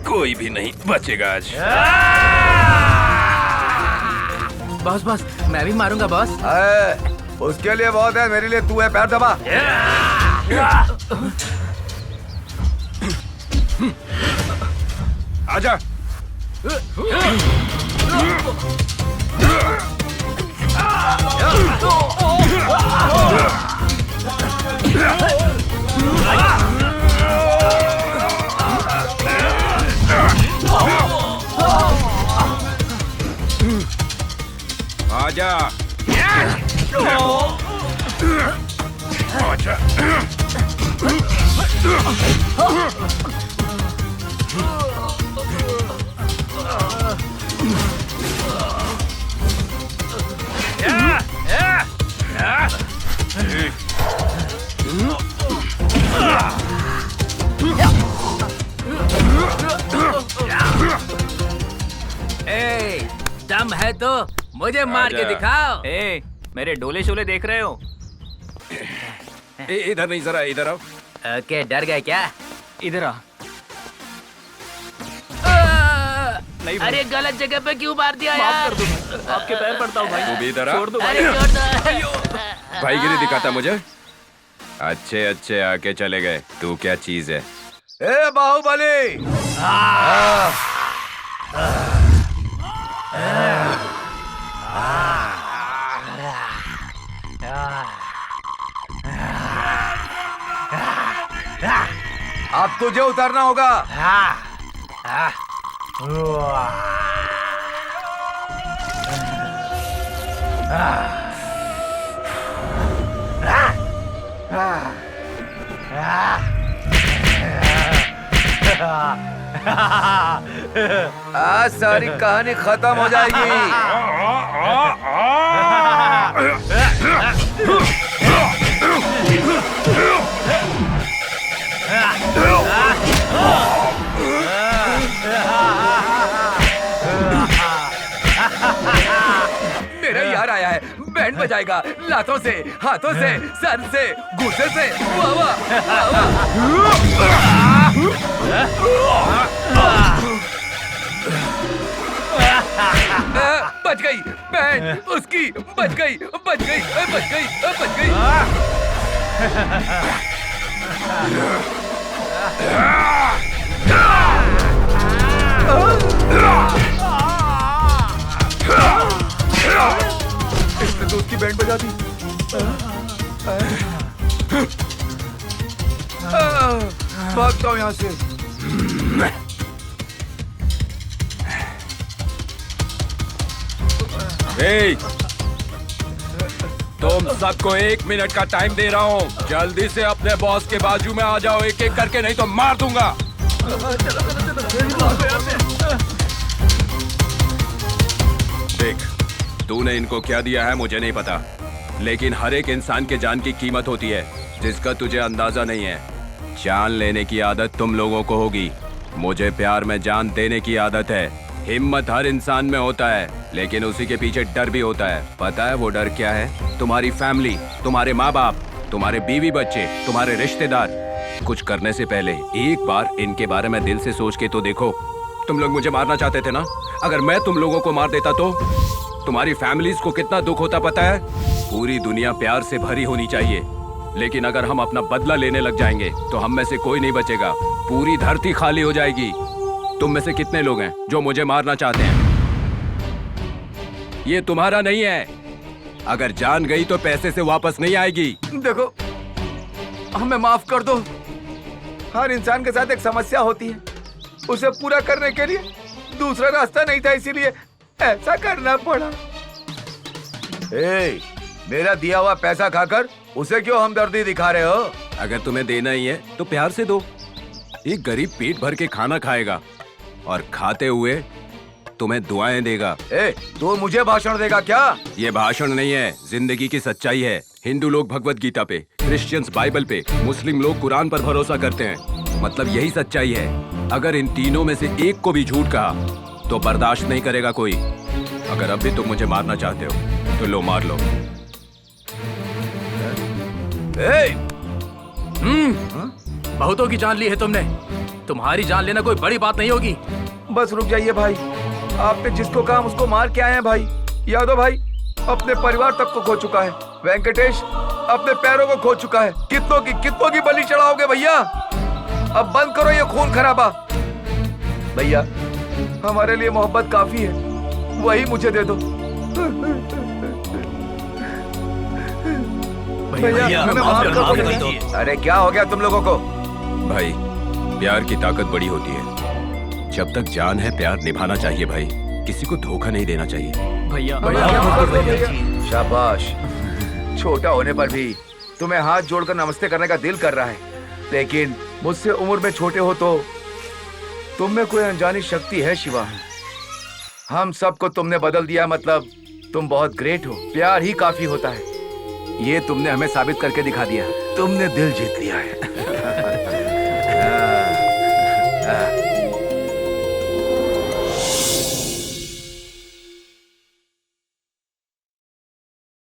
कोई भी नहीं बचेगा आज। बस बस, मैं भी मारूंगा बस। उसके लिए बहुत है, मेरे लिए तू है। पैर दबा। आजा। आजा। आजा। ए, दम है तो मुझे मार के दिखाओ। ए, मेरे डोले शोले देख रहे हो? इधर नहीं, जरा इधर आओ। ओके, डर गए क्या? इधर आ। नहीं, अरे गलत जगह पे क्यों मार दिया यार? कर दो, आपके पैर पड़ता हूँ भाई। तू भी इधर आ। छोड़ दो भाई। भाईगिरी दिखाता मुझे। अच्छे अच्छे आके चले गए। तू क्या चीज है? ए बाहुबली। अब तुझे उतरना होगा। आज सारी कहानी खत्म हो जाएगी। मेरा यार आया है, बैंड बजाएगा लातों से, हाथों से, सर से, घूसे से। वाह वाह बच गई बैंड, उसकी बच गई, बच गई, बच गई, बच गई। इसने तो उसकी बैंड बजा दी। भागता हूँ यहाँ से। हे, तुम सबको 1 मिनट का टाइम दे रहा हूँ। जल्दी से अपने बॉस के बाजू में आ जाओ एक एक करके, नहीं तो मार दूंगा। देख, तूने इनको क्या दिया है मुझे नहीं पता, लेकिन हर एक इंसान के जान की कीमत होती है जिसका तुझे अंदाजा नहीं है। जान लेने की आदत तुम लोगों को होगी, मुझे प्यार में जान देने की आदत है। हिम्मत हर इंसान में होता है, लेकिन उसी के पीछे डर भी होता है। पता है वो डर क्या है? तुम्हारी फैमिली, तुम्हारे माँ बाप, तुम्हारे बीवी बच्चे, तुम्हारे रिश्तेदार। कुछ करने से पहले एक बार इनके बारे में दिल से सोच के तो देखो। तुम लोग मुझे मारना चाहते थे ना? अगर मैं तुम लोगों को मार देता तो तुम्हारी फैमिलीज को कितना दुख होता पता है? पूरी दुनिया प्यार से भरी होनी चाहिए, लेकिन अगर हम अपना बदला लेने लग जाएंगे तो हम में से कोई नहीं बचेगा। पूरी धरती खाली हो जाएगी। तुम में से कितने लोग हैं जो मुझे मारना चाहते हैं? ये तुम्हारा नहीं है। अगर जान गई तो पैसे से वापस नहीं आएगी। देखो, हमें माफ कर दो। हर इंसान के साथ एक समस्या होती है, उसे पूरा करने के लिए दूसरा रास्ता नहीं था, इसीलिए ऐसा करना पड़ा। मेरा दिया हुआ पैसा खाकर उसे क्यों हमदर्दी दिखा रहे हो? अगर तुम्हें देना ही है तो प्यार से दो। एक गरीब पेट भर के खाना खाएगा और खाते हुए तुम्हें दुआएं देगा। तू मुझे भाषण देगा क्या? ये भाषण नहीं है, जिंदगी की सच्चाई है। हिंदू लोग भगवत गीता पे, क्रिश्चियंस बाइबल पे, मुस्लिम लोग कुरान पर भरोसा करते हैं। मतलब यही सच्चाई है। अगर इन तीनों में से एक को भी झूठ कहा तो बर्दाश्त नहीं करेगा कोई। अगर अब भी तुम मुझे मारना चाहते हो तो लो, मार लो। बहुतों की जान ली है तुमने, तुम्हारी जान लेना कोई बड़ी बात नहीं होगी। बस रुक जाइए भाई, आपने जिसको कहा उसको मार के आए हैं भाई। यादव भाई अपने परिवार तक को खो चुका है, वेंकटेश अपने पैरों को खो चुका है। कितनों की बलि चढ़ाओगे भैया? अब बंद करो ये खून खराबा। भैया हमारे लिए मोहब्बत काफी है, वही मुझे दे दो। भैया हमें माफ कर दो। अरे क्या हो गया तुम लोगों को? भाई प्यार की ताकत बड़ी होती है। जब तक जान है प्यार निभाना चाहिए भाई, किसी को धोखा नहीं देना चाहिए। भैया शाबाश। छोटा होने पर भी तुम्हें हाथ जोड़कर नमस्ते करने का दिल कर रहा है, लेकिन मुझसे उम्र में छोटे हो तो तुम में कोई अनजानी शक्ति है शिवा। हम सबको तुमने बदल दिया, मतलब तुम बहुत ग्रेट हो। प्यार ही काफी होता है, ये तुमने हमें साबित करके दिखा दिया। तुमने दिल जीत लिया है।